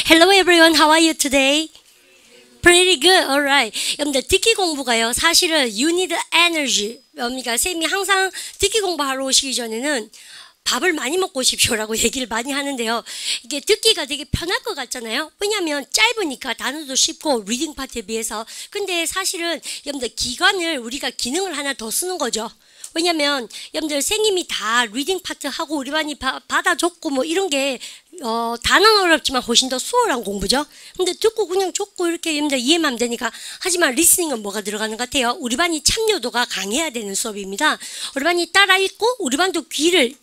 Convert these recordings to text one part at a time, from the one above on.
Hello everyone, how are you today? Pretty good, alright. 여러분들 듣기 공부가요. 사실은 you need energy. 그러니까 쌤이 항상 듣기 공부하러 오시기 전에는 밥을 많이 먹고 오십시오라고 얘기를 많이 하는데요. 이게 듣기가 되게 편할 것 같잖아요. 왜냐하면 짧으니까 단어도 쉽고 리딩 파트에 비해서. 근데 사실은 여러분들 기관을 우리가 기능을 하나 더 쓰는 거죠. 왜냐면 여러분들 선생님이 다 리딩 파트 하고 우리 반이 받아줬고 뭐 이런 게 단어는 어렵지만 훨씬 더 수월한 공부죠. 근데 듣고 그냥 줬고 이렇게 여러분들 이해만 하면 되니까. 하지만 리스닝은 뭐가 들어가는 것 같아요? 우리 반이 참여도가 강해야 되는 수업입니다. 우리 반이 따라 읽고 우리 반도 귀를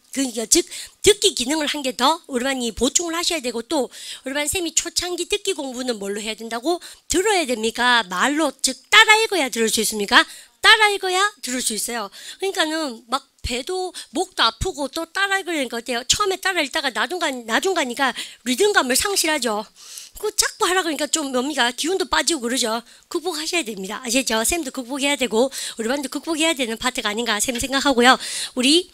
즉 듣기 기능을 한 개 더 우리 반이 보충을 하셔야 되고, 또 우리 반 쌤이 초창기 듣기 공부는 뭘로 해야 된다고? 들어야 됩니까? 말로, 즉 따라 읽어야 들을 수 있습니까? 따라 읽어야 들을 수 있어요. 그러니까는 막 배도 목도 아프고 또 따라 읽으려니까 어때요? 처음에 따라 읽다가 나중 가니까 리듬감을 상실하죠. 그 자꾸 하라 그러니까 좀 뭡니까? 기운도 빠지고 그러죠. 극복하셔야 됩니다. 아시죠? 쌤도 극복해야 되고 우리 반도 극복해야 되는 파트가 아닌가 쌤 생각하고요. 우리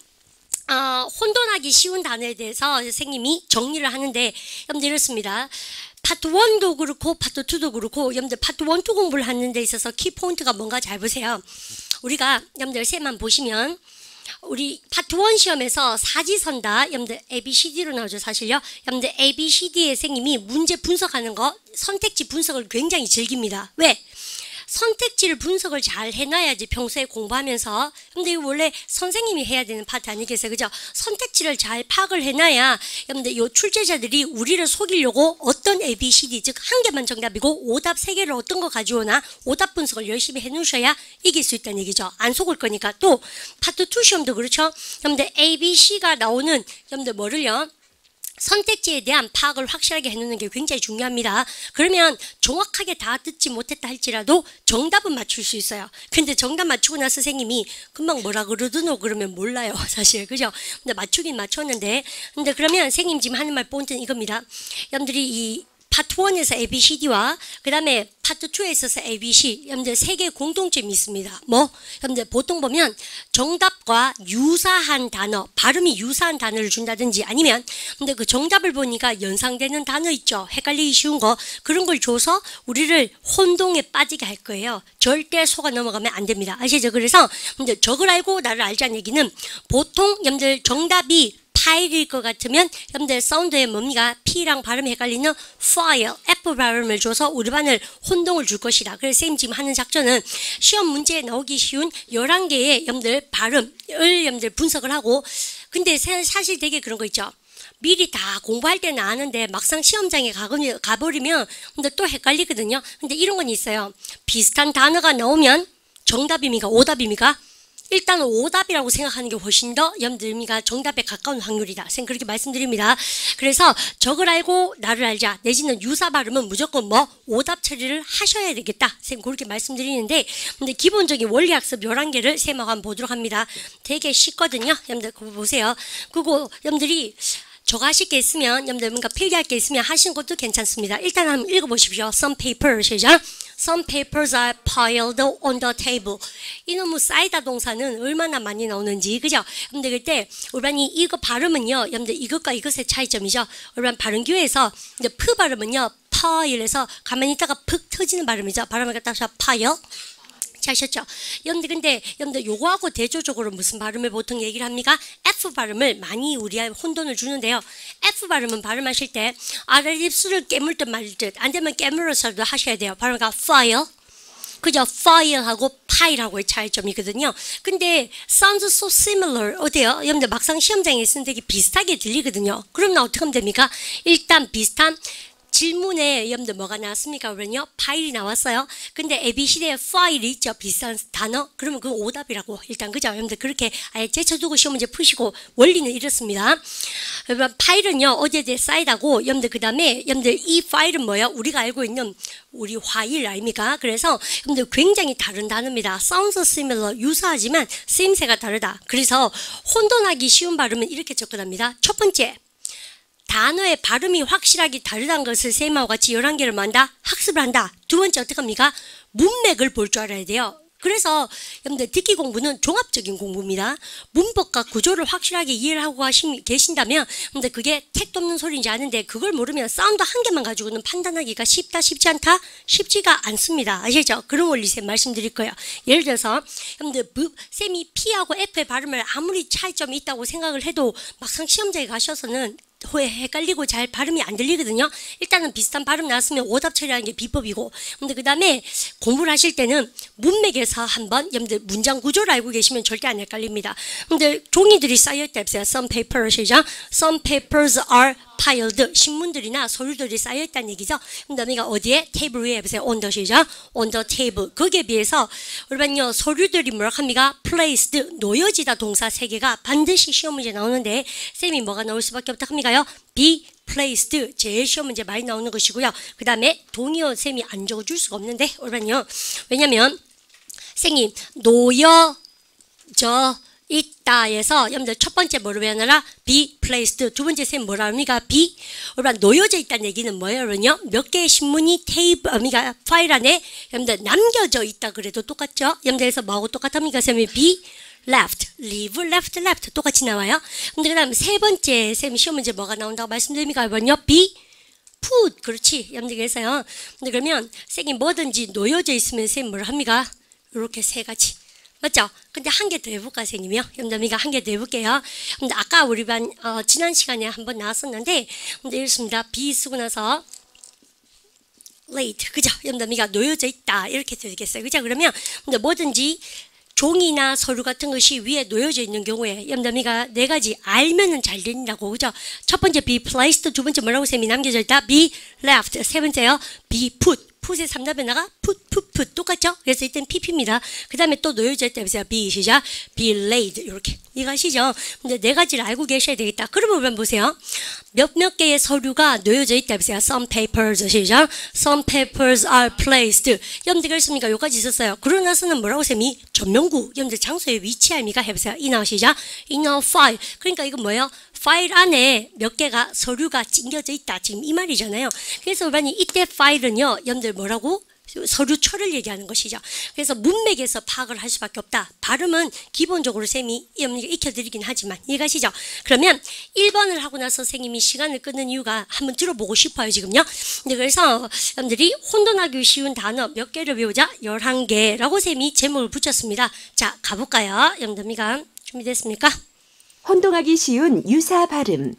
혼돈하기 쉬운 단어에 대해서 선생님이 정리를 하는데 여러분들 이렇습니다. 파트 1도 그렇고 파트 2도 그렇고 여러분들 파트 1, 2 공부를 하는 데 있어서 키포인트가 뭔가 잘 보세요. 우리가 여러분들 쌤만 보시면 우리 파트 1 시험에서 사지선다 여러분들 ABCD로 나오죠. 사실요. 여러분들 ABCD의 선생님이 문제 분석하는 거, 선택지 분석을 굉장히 즐깁니다. 왜? 선택지를 분석을 잘 해놔야지 평소에 공부하면서. 근데 이거 원래 선생님이 해야 되는 파트 아니겠어요? 그죠? 선택지를 잘 파악을 해놔야 여러분들 요 출제자들이 우리를 속이려고 어떤 ABCD, 즉 한 개만 정답이고 오답 세 개를 어떤 거 가져오나 오답 분석을 열심히 해놓으셔야 이길 수 있다는 얘기죠. 안 속을 거니까. 또 파트 2 시험도 그렇죠. 여러분들 ABC가 나오는 여러분들 뭐를요? 선택지에 대한 파악을 확실하게 해놓는 게 굉장히 중요합니다. 그러면 정확하게 다 듣지 못했다 할지라도 정답은 맞출 수 있어요. 근데 정답 맞추고 나서 선생님이 금방 뭐라 그러더노 그러면 몰라요. 사실. 그죠? 근데 맞추긴 맞췄는데. 근데 그러면 선생님 지금 하는 말 포인트는 이겁니다. 여러분들이 이 파트 1에서 ABCD와 그 다음에 파트 2에 있어서 ABC, 여러분들 세 개의 공통점이 있습니다. 뭐? 여러분들 보통 보면 정답과 유사한 단어, 발음이 유사한 단어를 준다든지 아니면 근데 그 정답을 보니까 연상되는 단어 있죠. 헷갈리기 쉬운 거. 그런 걸 줘서 우리를 혼동에 빠지게 할 거예요. 절대 속아 넘어가면 안 됩니다. 아시죠? 그래서 근데 적을 알고 나를 알자는 얘기는 보통 여러분들 정답이 파일일 것 같으면 여러분들 사운드에 뭡니까? P랑 발음이 헷갈리는 file, F 발음을 줘서 우리 반을 혼동을 줄 것이다. 그래서 선생님 지금 하는 작전은 시험 문제에 나오기 쉬운 11개의 여러분들 발음을 여러분들 분석을 하고, 근데 사실 되게 그런 거 있죠. 미리 다 공부할 때는 아는데 막상 시험장에 가버리면 근데 또 헷갈리거든요. 근데 이런 건 있어요. 비슷한 단어가 나오면 정답입니까? 오답입니까? 일단은 오답이라고 생각하는 게 훨씬 더 여러분들미가 정답에 가까운 확률이다. 선생님 그렇게 말씀드립니다. 그래서 적을 알고 나를 알자 내지는 유사 발음은 무조건 뭐 오답 처리를 하셔야 되겠다. 선생님 그렇게 말씀드리는데, 근데 기본적인 원리학습 11개를 쌤하고 한번 보도록 합니다. 되게 쉽거든요. 여러분들 그거 보세요. 그거 여러분들이 저거 하실 게 있으면 여러분들 뭔가 필기할 게 있으면 하시는 것도 괜찮습니다. 일단 한번 읽어보십시오. Some papers 시작. Some papers are piled on the table. 이놈의 쌓이다 동사는 얼마나 많이 나오는지, 그죠? 여러분들 그때 우리 반이 이거 발음은요, 여러분들 이것과 이것의 차이점이죠. 우리 반 발음교에서 근데 프 발음은요, 파일에서 가만히 있다가 푹 터지는 발음이죠. 발음을 갖다가 파일. 아셨죠? 근데 여러분들 요거하고 대조적으로 무슨 발음을 보통 얘기를 합니까? F 발음을 많이 우리의 혼돈을 주는데요. F 발음은 발음하실 때 아랫입술을 깨물 듯 말 듯, 안 되면 깨물어서도 하셔야 돼요. 발음가 file, 그죠? file하고 파일하고의 차이점이거든요. 근데 sounds so similar. 어때요? 여러분들 막상 시험장에 있으면 되게 비슷하게 들리거든요. 그럼 나 어떻게 하면 됩니까? 일단 비슷한 질문에 여러분들 뭐가 나왔습니까? 그러면요, 파일이 나왔어요. 근데 ABCD에 파일이 있죠. 비슷한 단어. 그러면 그건 오답이라고 일단, 그죠? 여러분들 그렇게 아예 제쳐두고 시험 문제 푸시고. 원리는 이렇습니다. 여러분 파일은요 어디에 쌓이다고, 여러분들 그 다음에 여러분들 이 파일은 뭐예요? 우리가 알고 있는 우리 화일 아닙니까? 그래서 여러분들 굉장히 다른 단어입니다. Sounds similar, 유사하지만 쓰임새가 다르다. 그래서 혼돈하기 쉬운 발음은 이렇게 접근합니다. 첫 번째, 단어의 발음이 확실하게 다르다는 것을 쌤하고 같이 11개를 만다 학습을 한다. 두 번째 어떻게 합니까? 문맥을 볼 줄 알아야 돼요. 그래서 여러분들 듣기 공부는 종합적인 공부입니다. 문법과 구조를 확실하게 이해를 하고 계신다면 근데 그게 택도 없는 소리인지 아는데 그걸 모르면 사운드 한 개만 가지고는 판단하기가 쉽다 쉽지 않다? 쉽지가 않습니다. 아시죠? 그런 원리 쌤 말씀드릴 거예요. 예를 들어서 여러분들 쌤이 P하고 F의 발음을 아무리 차이점이 있다고 생각을 해도 막상 시험장에 가셔서는 헷갈리고 잘 발음이 안 들리거든요. 일단은 비슷한 발음 나왔으면 오답 처리하는 게 비법이고 근데 그 다음에 공부를 하실 때는 문맥에서 한번 여러분들 문장 구조를 알고 계시면 절대 안 헷갈립니다. 근데 종이들이 쌓여있다 했어요. Some papers이죠. Some papers are piled. 신문들이나 서류들이 쌓여있다는 얘기죠. 그다음에 어디에? 테이블 위에 해보세요. On the시죠. On the table. 거기에 비해서 우리는요 서류들이 뭐라 합니까? Placed. 놓여지다 동사 3개가 반드시 시험 문제 나오는데 쌤이 뭐가 나올 수밖에 없다 합니까요? Be placed. 제일 시험 문제 많이 나오는 것이고요. 그 다음에 동의어 쌤이 안 적어줄 수가 없는데 우리는요 왜냐면 쌤이 놓여져 있다에서 여러분들 첫 번째 뭐로 배워놔라? be placed. 두 번째 쌤 뭐라 합니까? be. 여러분 놓여져 있다는 얘기는 뭐예요? 여러분요? 몇 개의 신문이 테이블, 그러니까 파일 안에 여러분들 남겨져 있다 그래도 똑같죠? 여러분들에서 뭐하고 똑같합니까? 쌤이 be left, leave, left, left 똑같이 나와요. 근데 그 다음 세 번째 쌤 시험 문제 뭐가 나온다고 말씀드립니까? 여러분요? be put. 그렇지. 여러분들 그래서요. 근데 그러면 쌤이 뭐든지 놓여져 있으면 쌤 뭘 합니까? 이렇게 세 가지. 맞죠? 근데 한 개 더 해볼까, 선생님이요? 여러분들, 한 개 더 해볼게요. 근데 아까 우리 반, 지난 시간에 한번 나왔었는데, 근데 이렇습니다. be 쓰고 나서, late. 그죠? 여러분들, 놓여져 있다. 이렇게 되겠어요. 그죠? 그러면, 근데 뭐든지, 종이나 서류 같은 것이 위에 놓여져 있는 경우에 여러분들 네 가지 알면은 잘 된다고 그죠? 첫 번째 be placed, 두 번째 뭐라고 쌤이 남겨져 있다? be left, 세 번째요 be put. 풋의 3답에 나가 put 똑같죠? 그래서 이땐 pp입니다. 그 다음에 또 놓여져 있다 해보세요. be 시작 be laid 이렇게 이거 아시죠? 근데 네 가지를 알고 계셔야 되겠다. 그러면 보세요. 몇 개의 서류가 놓여져 있다 해보세요. Some papers 시작 Some papers are placed. 여러분들 그랬습니까? 여기까지 있었어요. 그러고 나서는 뭐라고 쌤이 전명구 여러분들 장소에 위치합니까? 해보세요. in a 시작 in a file. 그러니까 이건 뭐예요? 파일 안에 몇 개가 서류가 찡겨져 있다. 지금 이 말이잖아요. 그래서 우리는 이때 파일은요. 여러분들 뭐라고? 서류철을 얘기하는 것이죠. 그래서 문맥에서 파악을 할 수밖에 없다. 발음은 기본적으로 쌤이 익혀드리긴 하지만 이해가시죠? 그러면 1번을 하고 나서 선생님이 시간을 끊는 이유가 한번 들어보고 싶어요. 지금요. 그래서 여러분들이 혼돈하기 쉬운 단어 몇 개를 배우자? 11개라고 쌤이 제목을 붙였습니다. 자 가볼까요? 여러분들 준비됐습니까? 혼동하기 쉬운 유사 발음.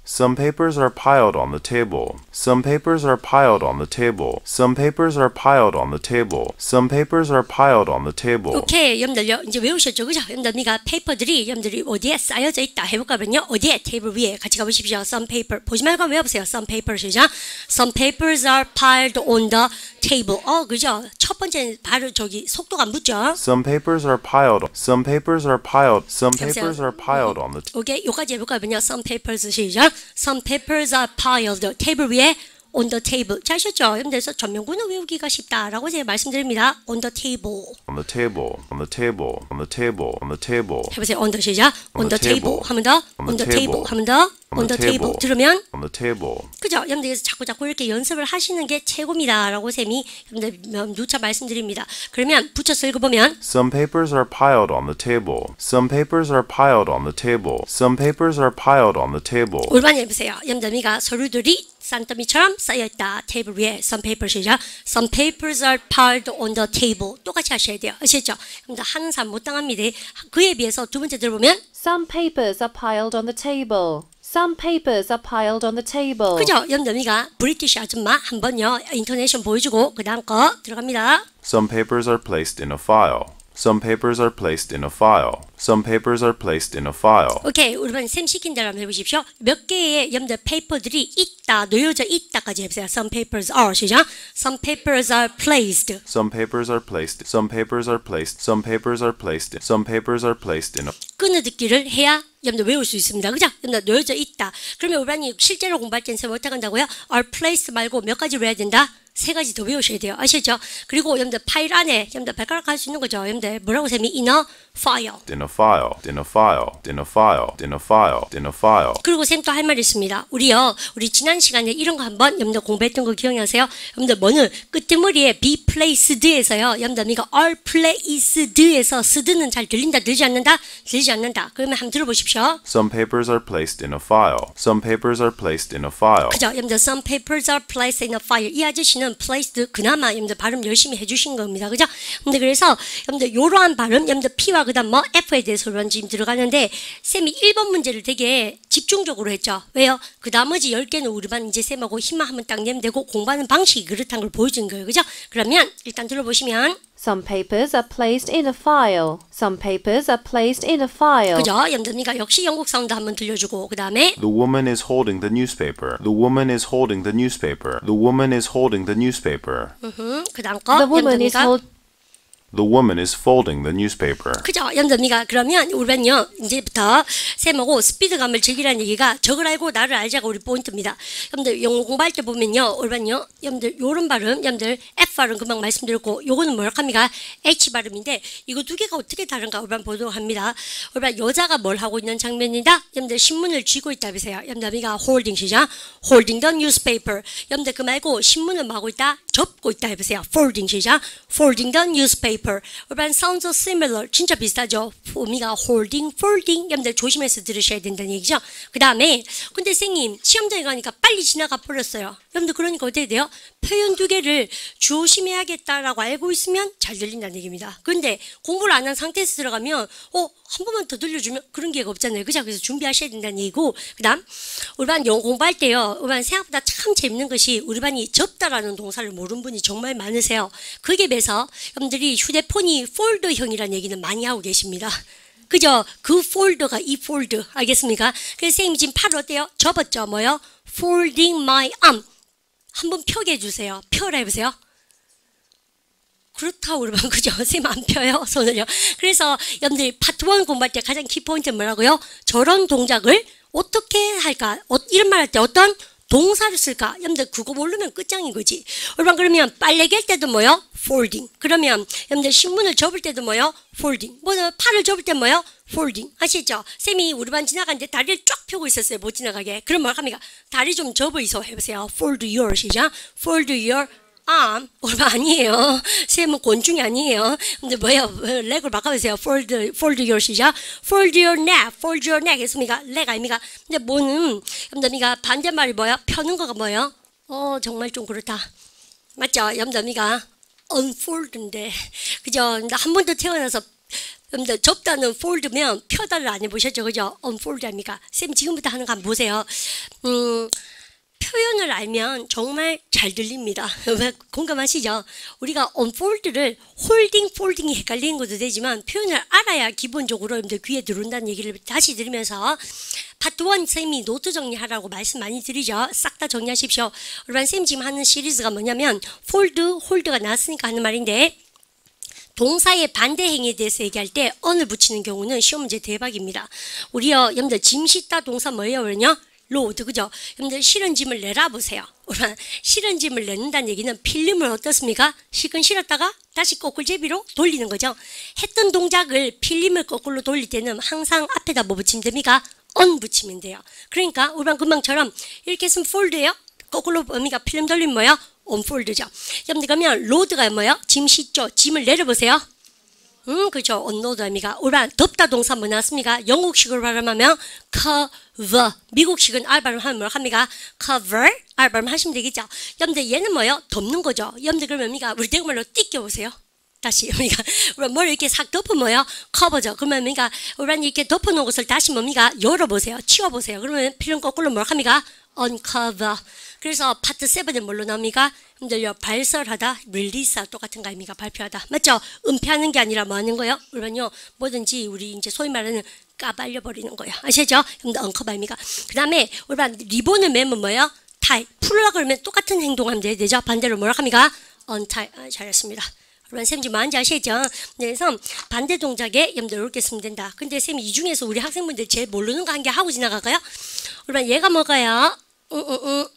Some papers are piled on the table. Some papers are piled on the table. Some papers are piled on the table. Some papers are piled on the table. 오케이, 여러분들 이제 외우셨죠, 그죠? 여러분들 페이퍼들이 여러분들이 어디에 쌓여져 있다 해볼까면요, 어디에 테이블 위에 같이 가보십시오. Some paper 보지 말고 외워보세요. Some papers이죠. Some papers are piled on the table. 그죠? 첫 번째 바로 저기 속도가 안 붙죠? Some papers are piled. Some papers are piled. Some papers are piled on the. 오케이, 여기까지 해볼까면요. Some papers 시작. Some papers are piled. 테이블 위에 on the table. 잘 하셨죠? 그래서 전명구는 외우기가 쉽다라고 제가 말씀드립니다. On the table. On the table. On the table. On the table. On the table. 해보세요. On the 시작. On the table. 하면 더. On the table. 하면 더. On the table. 들으면. On the table. 그죠? 여러분들 자꾸 이렇게 연습을 하시는 게 최고입니다라고 쌤이 여러분들 누차 말씀드립니다. 그러면 붙여서 읽어보면 Some papers are piled on the table. Some papers are piled on the table. Some papers are piled on the table. 올바른 해보세요. 여러분들 서류들이 산더미처럼 쌓여있다. 테이블 위에 some papers이죠. Some papers are piled on the table. 똑같이 하셔야 돼요. 아시겠죠? 여러분들 하는 사람 못 당합니다. 그에 비해서 두 번째 들어보면 Some papers are piled on the table. Some papers are piled on the table. 그죠? 여러분들 브리티시 아줌마 한번요 인터네이션 보여주고 그 다음 거 들어갑니다. Some papers are placed in a file. Some papers are placed in a file. Some papers are placed in a file. 오케이, 우리 쌤 시킨 대로 한번 해보십시오. 몇 개의 여러분들 페이퍼들이 있다, 놓여져 있다까지 해보세요. Some papers are 시작. Some papers are placed. Some papers are placed. Some papers are placed. Some papers are placed. Some papers are placed in a. 끊어듣기를 해야 여러분들 외울 수 있습니다. 그죠? 여러분들 놓여져 있다. 그러면 우리 실제로 공부할 때는 어떻게 한다고요? Are placed 말고 몇 가지로 해야 된다? 세 가지 더 외우셔야 돼요. 아시죠? 그리고 여러분들 파일 안에 여러분들 발가락 할 수 있는 거죠. 여러분들 뭐라고 쌤이 in a file. In a file. In a file. In a file. In a file. In a file. 그리고 쌤 또 할 말이 있습니다. 우리 지난 시간에 이런 거 한번 여러분들 공부했던 거 기억나세요? 여러분들 뭐는 끄트머리에 be placed에서요. 여러분들 이거 are placed에서 스드는 잘 들린다, 들리지 않는다? 들리지 않는다. 그러면 한번 들어보십시오. Some papers are placed in a file. Some papers are placed in a file. 그죠? 여러분들 some papers are placed in a file. 이 아저씨는 placed 그나마 여러분들 발음 열심히 해주신 겁니다. 그죠? 근데 그래서 여러분들 이러한 발음, 여러분들 P와 그다음 뭐 F에 대해서 지금 들어가는데 쌤이 1번 문제를 되게 집중적으로 했죠. 왜요? 그 나머지 10개는 우리만 이제 쌤하고 힘만 하면 딱 내면 되고 공부하는 방식이 그렇다는 걸 보여준 거예요. 그죠? 그러면 일단 들어보시면 Some papers are placed in a file. Some papers are placed in a file. 그죠? 여러분들 역시 영국 사운드 한번 들려주고 그 다음에 The woman is holding the newspaper. The woman is holding the newspaper. The woman is holding the newspaper. 그 다음 거 The woman is The woman is folding the newspaper. 그죠? 여러분들 그러면 우리는요 이제부터 쌤하고 스피드감을 즐기라는 얘기가 적을 알고 나를 알자가 우리 포인트입니다. 여러분들 영어 공부할 때 보면요 우리는요 여러분들 요런 발음 여러분들 F 발음 금방 말씀드렸고 요거는 뭐라 합니까? H 발음인데 이거 두 개가 어떻게 다른가 우리 보도록 합니다. 우리 여자가 뭘 하고 있는 장면이다? 여러분들 신문을 쥐고 있다 보세요. 여러분들 holding 시작 holding the newspaper. 여러분들 그 말고 신문을 뭐 하고 있다? 접고 있다 해보세요. folding 시작 folding the newspaper. urban sounds similar. 진짜 비슷하죠. 우리가 holding, folding. 여러분들 조심해서 들으셔야 된다는 얘기죠. 그 다음에 근데 선생님 시험장에 가니까 빨리 지나가 버렸어요. 여러분들 그러니까 어떻게 돼요? 표현 두 개를 조심해야겠다라고 알고 있으면 잘 들린다는 얘기입니다. 근데 공부를 안 한 상태에서 들어가면 한 번만 더 들려주면 그런 기회가 없잖아요. 그죠? 그래서 준비하셔야 된다는 얘기고 그 다음 우리 반 영어 공부할 때요. 우리 반 생각보다 참 재밌는 것이 우리 반이 접다라는 동사를 모르는 분이 정말 많으세요. 그게 비해서 여러분들이 휴대폰이 폴더형이라는 얘기는 많이 하고 계십니다. 그죠? 그 폴더가 이 폴더 알겠습니까? 그래서 선생님이 지금 팔 어때요? 접었죠? 뭐요? Folding my arm. 한번 펴게 해주세요. 펴라 해보세요. 그렇다고 그러면 그죠? 선생님 안 펴요 손을요. 그래서 여러분들이 파트 1 공부할 때 가장 키포인트는 뭐라고요? 저런 동작을 어떻게 할까? 이런 말 할 때 어떤 동사를 쓸까? 여러분들 그거 모르면 끝장인 거지. 여러분 그러면 빨래 갤 때도 뭐요? folding. 그러면 여러분들 신문을 접을 때도 뭐요? folding. 팔을 접을 때 뭐요? folding. 아시죠? 쌤이 우리 반 지나가는데 다리를 쫙 펴고 있었어요. 못 지나가게. 그럼 뭐 합니까? 다리 좀 접어 있어 해보세요. fold your 시작. fold your 얼마 아니에요. 쌤은 곤충이 아니에요. 근데 뭐예요? 렉을 바꿔보세요. fold your 시작. fold your neck. fold your neck 했습니까? 렉 아닙니까? 근데 뭐는 염담이가 반대말이 뭐야? 펴는 거가 뭐예요? 정말 좀 그렇다. 맞죠? 염담이가 unfold인데 그죠? 한 번 더 태어나서 여러분들 접다는 fold면 펴다를 안 해보셨죠? 그죠? unfold 아닙니까? 쌤 지금부터 하는 거 한번 보세요. 표현을 알면 정말 잘 들립니다. 공감하시죠? 우리가 unfold를 holding, folding이 헷갈리는 것도 되지만 표현을 알아야 기본적으로 여러분들 귀에 들어온다는 얘기를 다시 들으면서 파트 1 선생님이 노트 정리하라고 말씀 많이 드리죠. 싹 다 정리하십시오. 여러분 선생님 지금 하는 시리즈가 뭐냐면 fold, hold가 나왔으니까 하는 말인데 동사의 반대 행위에 대해서 얘기할 때 on을 붙이는 경우는 시험 문제 대박입니다. 우리요 여러분들 짐 싣다 동사 뭐예요? 그러냐? 로드 그죠? 여러분들 실은 짐을 내라 보세요. 실은 짐을 내는다는 얘기는 필름을 어떻습니까? 실은 실었다가 다시 거꾸로제비로 돌리는 거죠. 했던 동작을 필름을 거꾸로 돌릴 때는 항상 앞에다 뭐 붙이면 됩니까? on 붙이면 돼요. 그러니까 우리 금방처럼 이렇게 했으면 fold예요. 거꾸로 뭡니까? 필름 돌리면 뭐예요? unfold죠. 여러분들 그러면 로드가 뭐예요? 짐 싣죠. 짐을 내려보세요. 그죠. 언로드 아닙니까? 우리가 덮다 동사 뭐 나왔습니까? 영국식으로 발음하면 cover. 미국식은 R 발음하면 뭐라 합니까? cover. R 발음하시면 되겠죠. 여러분들 얘는 뭐예요? 덮는 거죠. 여러분들 그러면 뭡니까? 우리 대구말로 띠껴보세요. 다시 뭡니까? 우리 뭘 이렇게 싹 덮으면요? cover죠. 그러면 뭡니까? 우리는 이렇게 덮어놓은 것을 다시 뭡니까? 열어보세요. 치워보세요. 그러면 필름 거꾸로 뭐라 합니까? uncover. 그래서 파트 7은 뭘로 나옵니까? 여러분들요 발설하다, 릴리스하다 똑같은 거 아닙니까? 발표하다. 맞죠? 은폐하는 게 아니라 뭐 하는 거예요? 우리는요 뭐든지 우리 이제 소위 말하는 까발려 버리는 거예요. 아시죠? 여러분들 언커버 아닙니까? 그 다음에 우리가 리본을 매면 뭐예요? 타이. 풀으라 그러면 똑같은 행동하면 되죠? 반대로 뭐라 합니까? untie. 잘했습니다. 여러분 쌤 지금 뭔지 아시죠? 그래서 반대 동작에 여러분들 이렇게 쓰면 된다. 근데 쌤 이 중에서 우리 학생분들 제일 모르는 거 한 개 하고 지나갈까요? 여러분 얘가 뭐가요?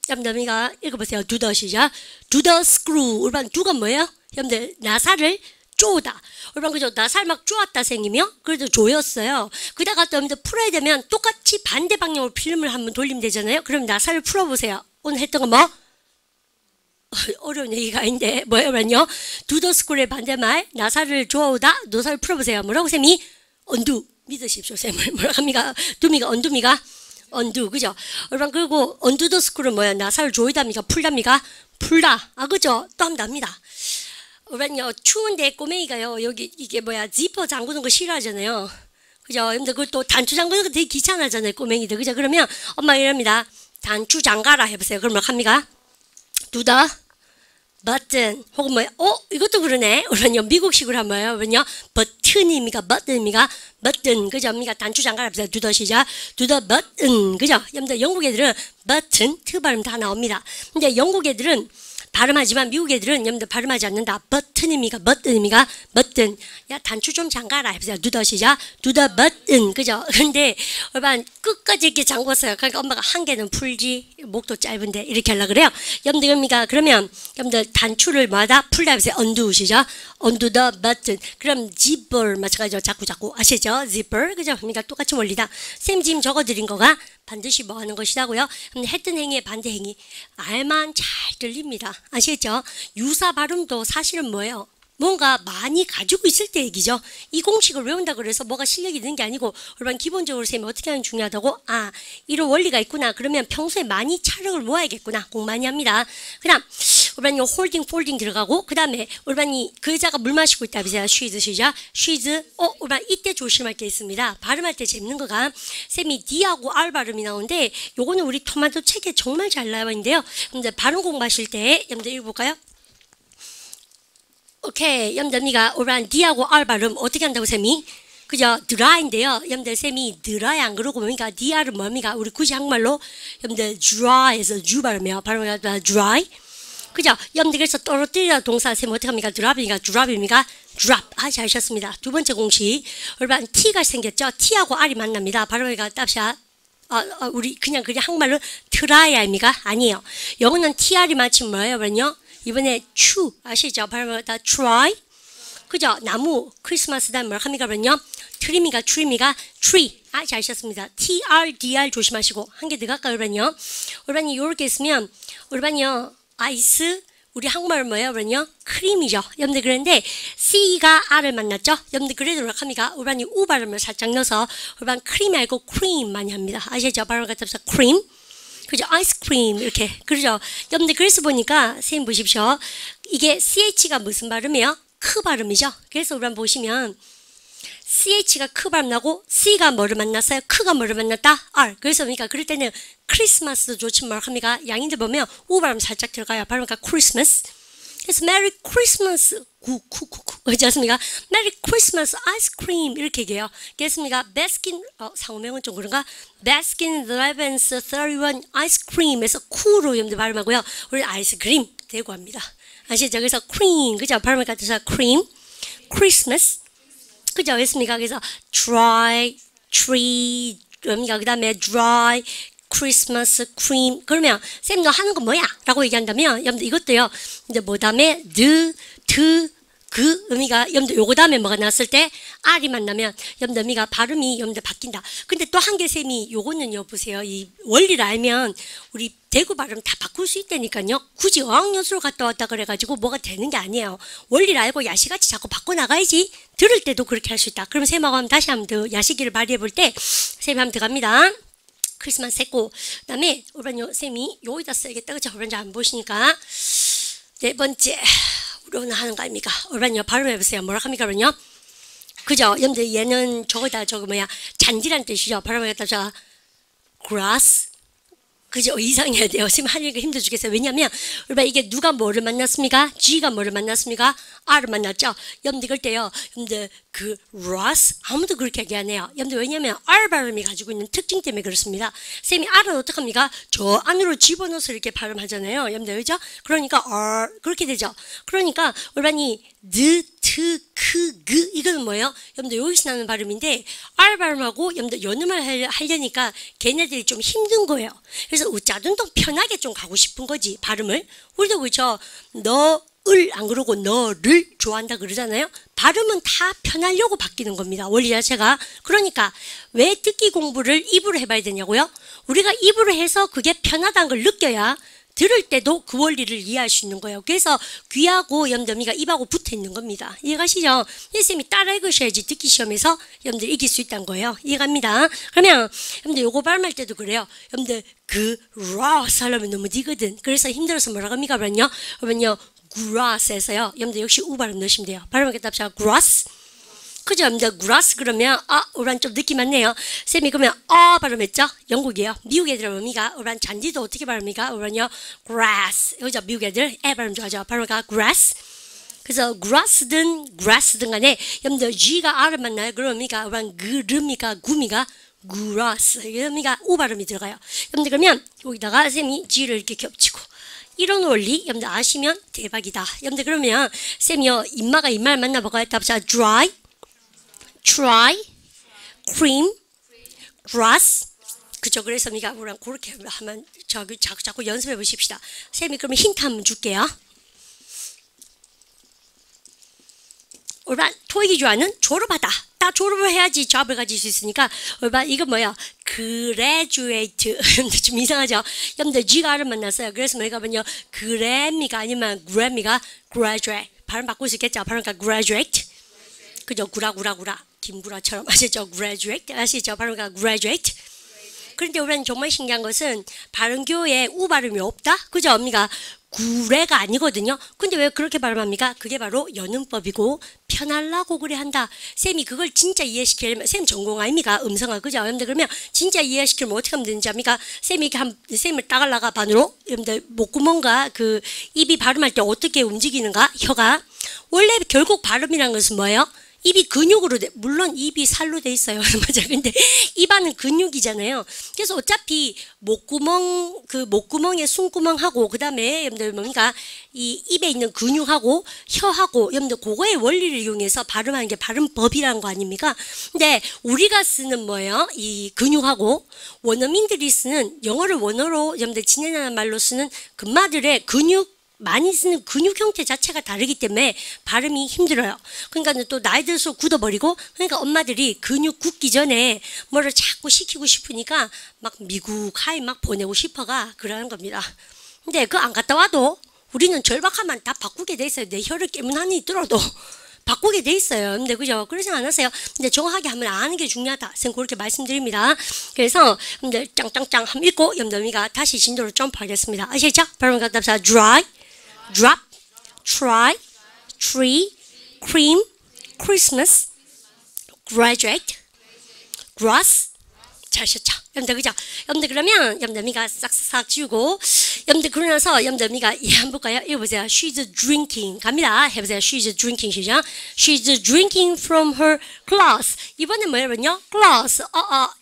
여러분들이가 읽어보세요. do the 시작. do the screw. 여러분 do가 뭐예요? 여러분들 나사를 쪼다. 여러분 그죠? 나사를 막 쪼았다 생기며 그래도 조였어요. 그다가 또 여러분들 풀어야 되면 똑같이 반대 방향으로 필름을 한번 돌리면 되잖아요. 그럼 나사를 풀어보세요. 오늘 했던 거 뭐? 어려운 얘기가 아닌데 뭐예요? 그러면요. do the screw의 반대말 나사를 쪼아오다 노사를 풀어보세요. 뭐라고 쌤이? undo. 믿으십시오 쌤을. 뭐라고 합니까? do미가 undo미가? undo 그죠? 여러분 그리고 undo the screw는 뭐야? 나사를 조이답니까? 풀답니까? 풀다. 아 그죠? 또 하면 답니다. 여러분요 추운데 꼬맹이가요 여기 이게 뭐야 지퍼 잠그는 거 싫어하잖아요. 그죠? 근데 그걸 또 단추 잠그는 거 되게 귀찮아하잖아요 꼬맹이들. 그죠? 그러면 엄마 이럽니다. 단추 잠가라 해보세요. 그럼 뭐 합니까? do the button 혹은 뭐야? 이것도 그러네. 여러분요 미국식으로 하면 뭐예요? 여러분요 버튼입니까? button입니까? button 그죠? 그러니까 단추 잠가라 해보세요. do the 시작. do the button 그죠? 여러분들 영국 애들은 button 트 발음 다 나옵니다. 근데 영국 애들은 발음하지만 미국 애들은 여러분들 발음하지 않는다. button입니까? button입니까? button. 야 단추 좀 잠가라 해보세요. do the 시작. do the button 그죠? 근데 여러분 끝까지 이렇게 잠궜어요. 그러니까 엄마가 한 개는 풀지 목도 짧은데 이렇게 하려고 그래요. 여러분들 그러니까 그러면 여러분들 단추를 뭐하다? 풀다 해보세요. undo 시작. undo the button. 그럼 zipper 마찬가지로 자꾸 아시죠? zipper 그죠? 그러니까 똑같이 원리다. 쌤 지금 적어드린 거가 반드시 뭐 하는 것이라고요? 했던 행위의 반대 행위. 알만 잘 들립니다. 아시겠죠? 유사 발음도 사실은 뭐예요? 뭔가 많이 가지고 있을 때 얘기죠. 이 공식을 외운다고 그래서 뭐가 실력이 드는 게 아니고 여러분 기본적으로 쌤이 어떻게 하는 게 중요하다고? 아 이런 원리가 있구나. 그러면 평소에 많이 차력을 모아야겠구나. 공 많이 합니다. 그 다음 여러분이 홀딩 폴딩 들어가고 그 다음에 여러분이 그 여자가 물 마시고 있다. 비세요. 쉬즈 시작. 쉬즈 여러분 이때 조심할 게 있습니다. 발음할 때 재밌는 거가 쌤이 D하고 R 발음이 나오는데 요거는 우리 토마토 책에 정말 잘 나와 있는데요. 근데 발음 공부하실 때 여러분들 읽어볼까요? 오케이, 여러분들이가 오란 D하고 R 발음 어떻게 한다고 쌤이? 그죠? 드라이인데요. 여러분들 쌤이 드라이 안 그러고 뭡니까? DR은 뭡니까? 우리 굳이 한국말로 여러분들 dry에서 주 발음이요. 발음이 dry. 그죠? 여러분들 그래서 떨어뜨리다 동사 쌤 어떻게 합니까? 드랍입니까? 드랍입니까? drop. 아, 잘하셨습니다. 두 번째 공식. 여러분 T가 생겼죠? T하고 R이 만납니다. 발음이가 땀샷. 우리 그냥 한국말로 트라이입니까? 아니에요. 영어는 TR이 맞추면 뭐예요? 여러분요? 이번에 추 아시죠? 발음을 다 try 그죠? 나무 크리스마스 다음 뭘 합니까? 그러면요 트리미가 트리미가 tree 아 잘하셨습니다. TRDR 조심하시고 한 개 더 갈까요? 그러면요 여러분이 이렇게 있으면 여러분요 아이스 우리 한국말 뭐예요? 그러면요 크림이죠. 여러분들 그런데 C가 R을 만났죠? 여러분들 그래도 뭐라 합니까? 여러분이 U 발음을 살짝 넣어서 여러분 크림 말고 크림 많이 합니다. 아시죠? 발음을 갖다 크림 그죠? 아이스크림 이렇게 그러죠? 여러분들 그래서 보니까 선생님 보십시오. 이게 CH가 무슨 발음이에요? 크 발음이죠? 그래서 우리 한번 보시면 CH가 크 발음 나고 C가 뭐를 만났어요? 크가 뭐를 만났다? R. 그래서 그러니까 그럴 때는 크리스마스도 좋지만 뭘 합니까? 양인들 보면 U 발음 살짝 들어가요. 발음이니까 크리스마스. 그래서 메리 크리스마스 구구구구 그렇지 않습니까? 메리 크리스마스 아이스크림 이렇게 얘기해요. 그렇습니까? 베스킨 상호명은 좀 그런가? 베스킨 라빈스 31 아이스크림에서 쿠로 여러분들 발음하고요. 우리 아이스크림 대고 합니다. 아시죠? 그래서 크림 그죠? 발음을 갖다서 크림 크리스마스 그죠? 그렇습니까? 그래서 dry tree 그 다음에 dry 크리스마스 크림 그러면 쌤 너 하는 거 뭐야? 라고 얘기한다면 여러분들 이것도요 이제 뭐 다음에 그 의미가 여러분들 요거 다음에 뭐가 나왔을 때 R이 만나면 여러분들 의미가 발음이 여러분들 바뀐다. 근데 또 한 개 쌤이 요거는요 보세요. 이 원리를 알면 우리 대구 발음 다 바꿀 수 있다니까요. 굳이 어학연수로 갔다 왔다 그래가지고 뭐가 되는 게 아니에요. 원리를 알고 야시같이 자꾸 바꿔나가야지 들을 때도 그렇게 할 수 있다. 그럼 쌤하고 한번 다시 한번 더 야시기를 발휘해 볼 때 쌤이 한번 들어갑니다. 크리스마스 했고 그 다음에 오늘 쌤이 여기다 써야겠다. 그쵸? 오늘 안 보시니까 네 번째 우리 오늘 하는 거 아닙니까? 오늘 발음해보세요. 뭐라 합니까? 그러면요 그죠? 여러분들 얘는 저거다 잔디란 뜻이죠. 발음을 갖다가 grass 그죠? 이상해야 돼요. 지금 하니까 힘들어 죽겠어요. 왜냐면 여러분 이게 누가 뭐를 만났습니까? G가 뭐를 만났습니까? R을 만났죠. 여러분들 그럴 때요. 여러분들 그 Ross 아무도 그렇게 얘기 안 해요. 여러분들 왜냐면 R 발음이 가지고 있는 특징 때문에 그렇습니다. 쌤이 R은 어떡합니까? 저 안으로 집어넣어서 이렇게 발음하잖아요. 여러분들 그죠? 그러니까 R 그렇게 되죠. 그러니까 여러분이 그 그 이거는 뭐예요? 여러분들 여기서 나는 발음인데 R 발음하고 여러분들 연음을 하려니까 걔네들이 좀 힘든 거예요. 그래서 우짜든 더 편하게 좀 가고 싶은 거지 발음을. 우리도 그렇죠. 너을 안 그러고 너를 좋아한다 그러잖아요. 발음은 다 편하려고 바뀌는 겁니다. 원리 자체가. 그러니까 왜 듣기 공부를 입으로 해봐야 되냐고요? 우리가 입으로 해서 그게 편하다는 걸 느껴야 들을 때도 그 원리를 이해할 수 있는 거예요. 그래서 귀하고 여러분들 입하고 붙어 있는 겁니다. 이해가시죠? 선생님이 따라 읽으셔야지 듣기 시험에서 여러분들 이길 수 있다는 거예요. 이해갑니다. 그러면 여러분들 요거 발음할 때도 그래요. 여러분들 grass 하려면 너무 니거든. 그래서 힘들어서 뭐라고 합니까? 그러면요 grass에서요. 여러분들 역시 우 발음 넣으시면 돼요. 발음하겠다 합시다. grass. 그죠? 여러분들 grass 그러면 우란 좀 느낌 많네요. 쌤이 그러면 발음했죠? 영국이에요. 미국 애들 뭡니까? 우란 잔디도 어떻게 발음합니까? 우란요 grass. 그죠? 미국 애들 발음 좋아하죠. 발음가 grass. 그래서 grass든 간에 여러분들 G가 R을 만나요. 그러니까 우란 그름이가 구미가 grass. 이러니까 우 발음이 들어가요. 여러분들 그러면 여기다가 쌤이 G를 이렇게 겹치고 이런 원리 여러분들 아시면 대박이다. 여러분들 그러면 쌤이요 인마가 인마를 만나볼까요? 답사 dry, cream, grass. 그죠? 그래서 우리가 그렇게 하면 자꾸 연습해 보십시다. 쌤이 그러면 힌트 한번 줄게요. 올바 토익이 좋아하는 졸업하다. 다 졸업을 해야지 잡을 가질 수 있으니까 올바 이거 뭐야? graduate. 좀 이상하죠? 여러분들 G가 R을 만났어요. 그래서 뭐냐면요 그래미가 아니면 그래미가 graduate. 발음 바꿀 수 있겠죠? 발음가 graduate. 그죠? 구라 김구라처럼 아시죠? graduate 아시죠? 발음가 graduate. 그런데 우리는 정말 신기한 것은 발음교에 우 발음이 없다? 그죠? 언니가 구레가 아니거든요. 근데 왜 그렇게 발음합니까? 그게 바로 연음법이고 편하려고 그래 한다. 쌤이 그걸 진짜 이해시키려면 쌤 전공 아닙니까? 음성학 그죠? 여러분들 그러면 진짜 이해시키려면 어떻게 하면 되는지 압니까? 쌤이 이렇게 쌤을 따갈라가 반으로 여러분들 목구멍과 그 입이 발음할 때 어떻게 움직이는가? 혀가 원래 결국 발음이라는 것은 뭐예요? 입이 근육으로 물론 입이 살로 돼 있어요. 맞아. 근데 입안은 근육이잖아요. 그래서 어차피 목구멍에 숨구멍하고 그다음에 여러분들 뭡니까? 이 입에 있는 근육하고 혀하고 여러분들 그거의 원리를 이용해서 발음하는 게 발음법이라는 거 아닙니까? 근데 우리가 쓰는 뭐예요? 이 근육하고 원어민들이 쓰는 영어를 원어로 여러분들 지내는 말로 쓰는 금마들의 근육 많이 쓰는 근육 형태 자체가 다르기 때문에 발음이 힘들어요. 그러니까 또 나이 들수록 굳어버리고 그러니까 엄마들이 근육 굳기 전에 뭐를 자꾸 시키고 싶으니까 막 미국하게 막 보내고 싶어가 그러는 겁니다. 근데 그거 안 갔다 와도 우리는 절박하면 다 바꾸게 돼 있어요. 내 혀를 깨문 한이 들어도 바꾸게 돼 있어요. 근데 그죠? 그러지 않으세요? 근데 정확하게 하면 아는 게 중요하다. 선생님 그렇게 말씀드립니다. 그래서 여러분들 짱짱짱 한번 읽고 여러분들이가 다시 진도로 점프하겠습니다. 아시겠죠? 발음 갖다 합시다. dry, drop, try, tree, cream, Christmas, graduate, grass. 잘하셨죠? 여러분들 그죠? 여러분들 그러면 여러분들이가 싹싹 지우고 여러분들 그러나서 여러분들이가 한번 볼까요? 읽어보세요. She's drinking. 갑니다. 해보세요. She's drinking 시작. She's drinking from her glass. 이번엔 뭐냐면요? glass.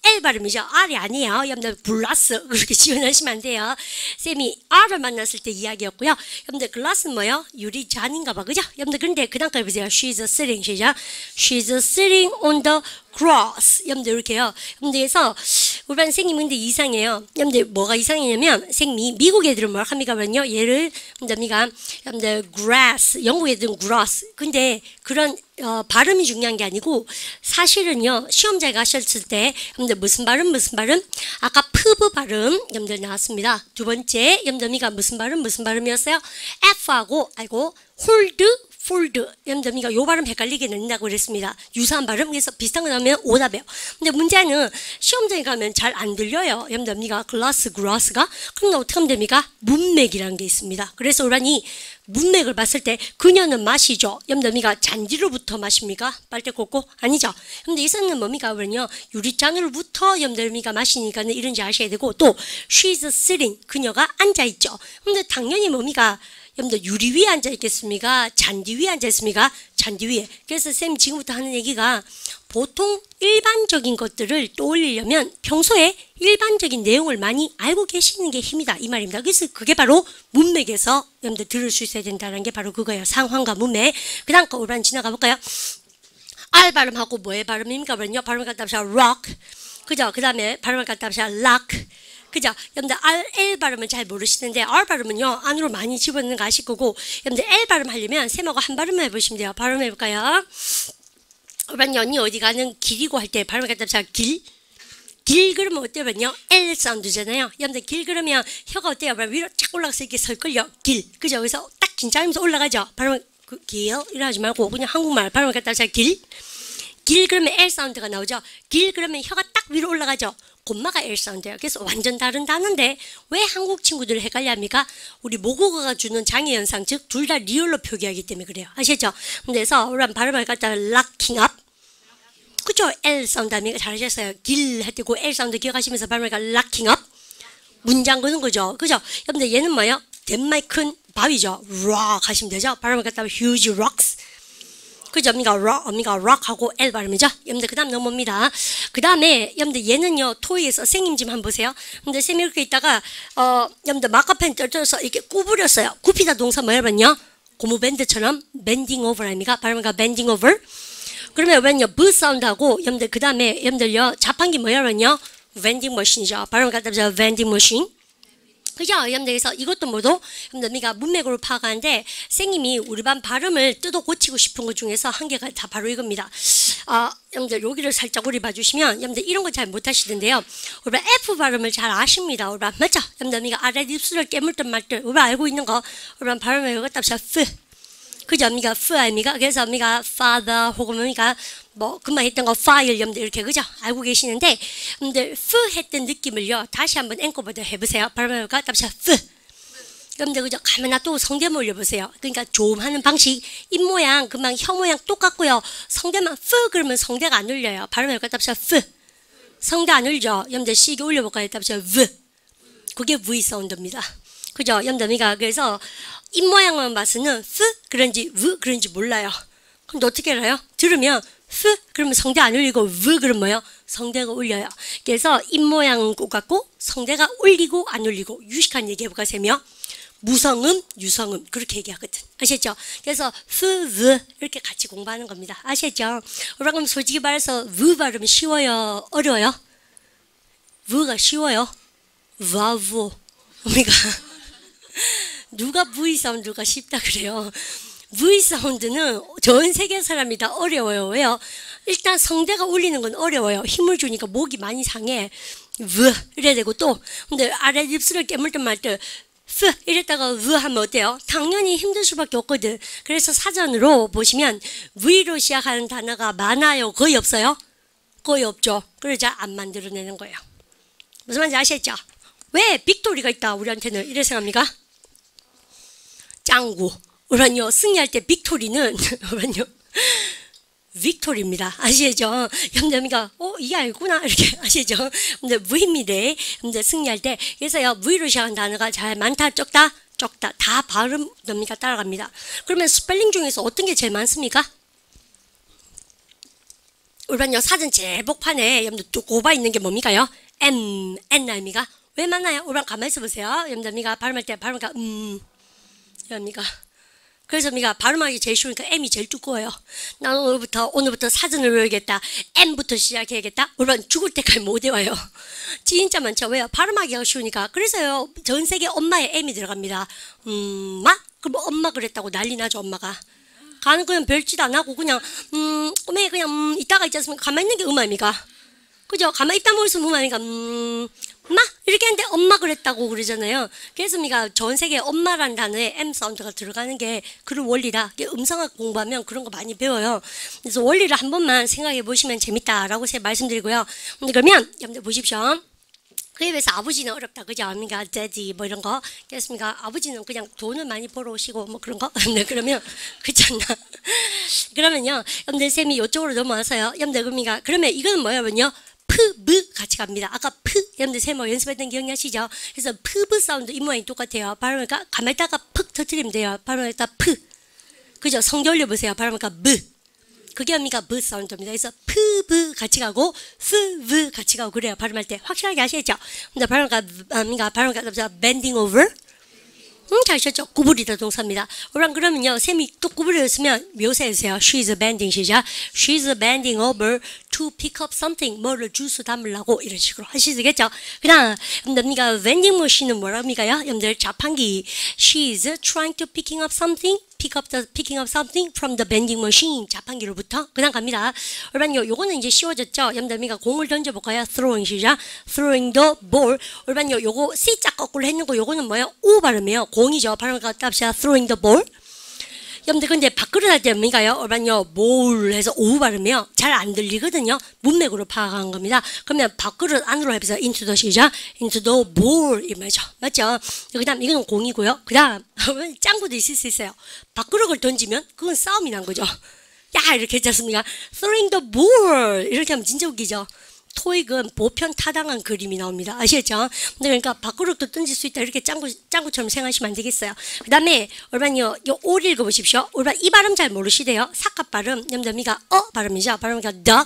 L 발음이죠. R이 아니에요. 여러분들 블라스 그렇게 지원하시면 안 돼요. 쌤이 R을 만났을 때 이야기였고요. 여러분들 glass는 뭐예요? 유리잔인가 봐. 그죠? 여러분들 그런데 그 다음까지 보세요. She's sitting 시작. She's sitting on the grass. 여러분들 이렇게요. 여러분들에서 우리 반 선생님 근데 이상해요. 여러분들 뭐가 이상하냐면 선생님이 미국 애들은 뭐라 합니까? 그러면요. 얘를 여러분들 grass, 영국 애들은 grass. 근데 그런 발음이 중요한 게 아니고 사실은요. 시험장에 가셨을 때 여러분들 무슨 발음? 아까 푸브 발음 여러분들 나왔습니다. 두 번째 여러분들이가 무슨 발음이었어요? F하고 hold, fold. 여러분들 요 발음 헷갈리게 된다고 그랬습니다. 유사한 발음. 그래서 비슷한 거 나오면 오답해요. 근데 문제는 시험장에 가면 잘 안 들려요. 여러분들 글라스, 그라스가. 그럼 어떻게 하면 됩니까? 문맥이라는 게 있습니다. 그래서 우란이 문맥을 봤을 때 그녀는 마시죠. 여러분들 잔디로부터 마십니까? 빨대 꽂고? 아니죠. 근데 이서는 뭡니까? 그러면요. 유리잔으로부터 여러분들 마시니까는 이런지 아셔야 되고 또 she's sitting. 그녀가 앉아있죠. 근데 당연히 뭡니까? 여러분들 유리 위에 앉아 있겠습니까? 잔디 위에 앉아 있습니까? 잔디 위에. 그래서 쌤이 지금부터 하는 얘기가 보통 일반적인 것들을 떠올리려면 평소에 일반적인 내용을 많이 알고 계시는 게 힘이다 이 말입니다. 그래서 그게 바로 문맥에서 여러분들 들을 수 있어야 된다는 게 바로 그거예요. 상황과 문맥. 그 다음 거 우리 지나가 볼까요? R 발음하고 뭐의 발음입니까? 그러면요. 발음을 갖다 합시다. rock. 그죠? 그 다음에 발음을 갖다 합시다. lock. 그죠? 여러분들 L 발음은 잘 모르시는데 R 발음은요. 안으로 많이 집어넣는 거 아실 거고 여러분들 L 발음 하려면 쌤하고 한 발음만 해보시면 돼요. 발음해 볼까요? 그러면 연이 어디 가는 길이고 할 때 발음을 갖다 합시다. 길. 길 그러면 어때요? L 사운드잖아요. 여러분들 길 그러면 혀가 어때요? 위로 착 올라가서 이렇게 설걸요. 길. 그죠? 그래서 딱 긴장하면서 올라가죠. 발음을 길 이러지 말고 그냥 한국말 발음을 갖다 합시다. 길. 길 그러면 L 사운드가 나오죠. 길 그러면 혀가 딱 위로 올라가죠. 콤마가 L 사운드예요. 그래서 완전 다른 단어인데 왜 한국 친구들을 헷갈려 합니까? 우리 모국어가 주는 장애 현상, 즉 둘 다 리얼로 표기하기 때문에 그래요. 아시죠? 그래서 우리 발음을 갖다 locking up. 그죠? L 사운드 합니까? 잘하셨어요. 길 할 때고 L 사운드 기억하시면서 발음을 갖다 locking up. 문장 거는 거죠. 그죠? 여러분들 얘는 뭐예요? 덴마이 큰 바위죠. rock 하시면 되죠. 발음을 갖다 huge rocks. 그죠? 어미가 rock하고 L 발음이죠? 여러분들 그 다음 넘어옵니다. 그 다음에 여러분들 얘는요 토이에서 선생님 좀 한번 보세요. 근데 쌤이 이렇게 있다가 여러분들 마커펜 떨어져서 이렇게 구부렸어요. 굽히다 동사 뭐냐면요 고무밴드처럼 bending over 아닙니까? 발음가 bending over. 그러면 왜냐 V 사운드하고 여러분들 그 다음에 여러분들요 자판기 뭐냐면요 vending machine이죠. 발음을 갖다 보자 vending machine. 그죠? 여러분들께서 이것도 모두 여러분들 문맥으로 파악하는데 선생님이 우리 반 발음을 뜯어 고치고 싶은 것 중에서 한 개가 다 바로 이겁니다. 여러분들 여기를 살짝 우리 봐주시면 여러분들 이런 거 잘 못하시던데요. 우리 반 F 발음을 잘 아십니다. 우리 반 맞죠? 여러분들 아래 입술을 깨물든 말든 우리 반 알고 있는 거 우리 반 발음을 갖다 합시다. F. 그죠? F 아닙니까? 그래서 father 혹은 뭐 금방 했던 거 file 여러분들 이렇게 그죠? 알고 계시는데 여러분들 F 했던 느낌을요 다시 한번 앵커보다 해보세요. 발음을 갖다 합시다. F. 여러분들 그죠? 가만 놔두고 성대모 올려보세요. 그러니까 조음하는 방식 입 모양 금방 혀 모양 똑같고요. 성대만 F 그러면 성대가 안 울려요. 발음을 갖다 합시다. F. 성대 안 울죠? 여러분들 시계 올려볼까요? 갖다 합시다. V. 그게 V 사운드입니다. 그죠? 여러분들 그래서 입 모양만 봐서는 F 그런지 V 그런지 몰라요. 근데 어떻게 알아요? 들으면 F 그러면 성대 안 울리고 V 그러면 뭐요? 성대가 울려요. 그래서 입 모양은 똑같고 성대가 울리고 안 울리고 유식한 얘기 해볼까 세며 무성음, 유성음 그렇게 얘기하거든. 아셨죠? 그래서 F, V 이렇게 같이 공부하는 겁니다. 아셨죠? 그럼 솔직히 말해서 V 발음이 쉬워요? 어려워요? V가 쉬워요? 와우 우리가 누가 V 사운드가 쉽다 그래요? V 사운드는 전 세계 사람이 다 어려워요. 왜요? 일단 성대가 울리는 건 어려워요. 힘을 주니까 목이 많이 상해. V 이래야 되고 또 근데 아래 입술을 깨물든 말든 F 이랬다가 V 하면 어때요? 당연히 힘들 수밖에 없거든. 그래서 사전으로 보시면 V로 시작하는 단어가 많아요? 거의 없어요? 거의 없죠. 그래서 잘 안 만들어내는 거예요. 무슨 말인지 아시겠죠? 왜 빅토리가 있다 우리한테는 이래 생각합니까? 짱구. 우리는요 승리할 때 빅토리는 우리는요 빅토리입니다. 아시죠? 여러분들 이게 알구나 이렇게 아시죠? 근데 V입니다. 근데 승리할 때 그래서요 V로 시작한 단어가 잘 많다 적다 적다 다 발음 됩니까 따라갑니다. 그러면 스펠링 중에서 어떤 게 제일 많습니까? 우리는요 사전 제일 복판에 여러분들 쭉 꼽아 있는 게 뭡니까요? M, N 아닙니까? 왜 많나요? 우리 가만히 있어 보세요. 여러분들 발음할 때 발음가 여러분들 그래서 발음하기 제일 쉬우니까 M이 제일 두꺼워요. 난 오늘부터 사전을 외우겠다. M부터 시작해야겠다. 물론 죽을 때까지 못 외워요. 진짜 많죠. 왜요? 발음하기가 쉬우니까. 그래서요 전 세계 엄마에 M이 들어갑니다. 그럼 엄마 그랬다고 난리 나죠. 엄마가 가는 그냥 별짓 안 하고 그냥 꼬맹이 그냥 이따가 있지 않습니까? 가만히 있는 게 아닙니까? 그죠? 가만히 있다 보면 아닙니까? 마 이렇게 하는데 엄마 그랬다고 그러잖아요. 그래서 전 세계 엄마라는 단어에 M 사운드가 들어가는 게 그런 원리다. 음성학 공부하면 그런 거 많이 배워요. 그래서 원리를 한 번만 생각해 보시면 재밌다라고 제가 말씀드리고요. 그러면 여러분들 보십시오. 그에 비해서 아버지는 어렵다. 그죠? daddy 뭐 이런 거. 그렇습니까? 아버지는 그냥 돈을 많이 벌어오시고 뭐 그런 거. 네, 그러면 그렇잖아. 그러면요. 여러분들 쌤이 이쪽으로 넘어와서요. 여러분들 그러면 이거는 뭐냐면요. 푸브 같이 갑니다. 아까 푸 여러분들 세모 연습했던 기억나시죠? 그래서 푸브 사운드 이 모양이 똑같아요. 발음하니까 가만히 있다가 푹 터뜨리면 돼요. 발음하니까 푸. 그죠? 성대 올려보세요. 발음하니까 브. 그게 뭡니까? 브 사운드입니다. 그래서 푸브 같이 가고 푸브 같이 가고 그래요. 발음할 때 확실하게 하시겠죠? 근데 발음하니까 bending over. 잘 쳤죠? 구부리다 동사입니다. 그러면요, 쌤이 또 구부렸으면 묘사해주세요. She's bending, 시작. She's bending over to pick up something. 뭐를 주스 담으려고 이런 식으로 하시겠죠? 그 다음, 여러분들, vending machine은 뭐랍니까요? 여러분들, 자판기. She's trying to picking up something. picking up something from the vending machine. 자판기로부터. 그 다음 갑니다. 여러분, 요거는 이제 쉬워졌죠? 여러분들, 공을 던져볼까요? throwing, 시작. throwing the ball. 여러분, 요거 C자 거꾸로 했는 거, 요거는 뭐예요? O 발음이에요. 공이죠. 발음 갖다 합시다. throwing the ball. 여러분들 근데 밖으로 할 때 뭡니까요? 여러분요 뭘 해서 오후 발음이요 잘 안 들리거든요. 문맥으로 파악한 겁니다. 그러면 밖으로 안으로 해서 into the 시작 into the ball 이 말이죠. 맞죠? 그다음 이거는 공이고요. 그다음 짱구도 있을 수 있어요. 밖으로 그걸 던지면 그건 싸움이 난 거죠. 야 이렇게 했지 않습니까? throwing the ball 이렇게 하면 진짜 웃기죠. 토익은 보편 타당한 그림이 나옵니다. 아시겠죠? 그러니까 밖으로 또 던질 수 있다. 이렇게 짱구처럼 생각하시면 안 되겠어요. 그 다음에 얼반요, 올 읽어보십시오. 얼반 이 발음 잘 모르시대요. 사카 발음, 염더미가 발음이죠. 발음이가 duck,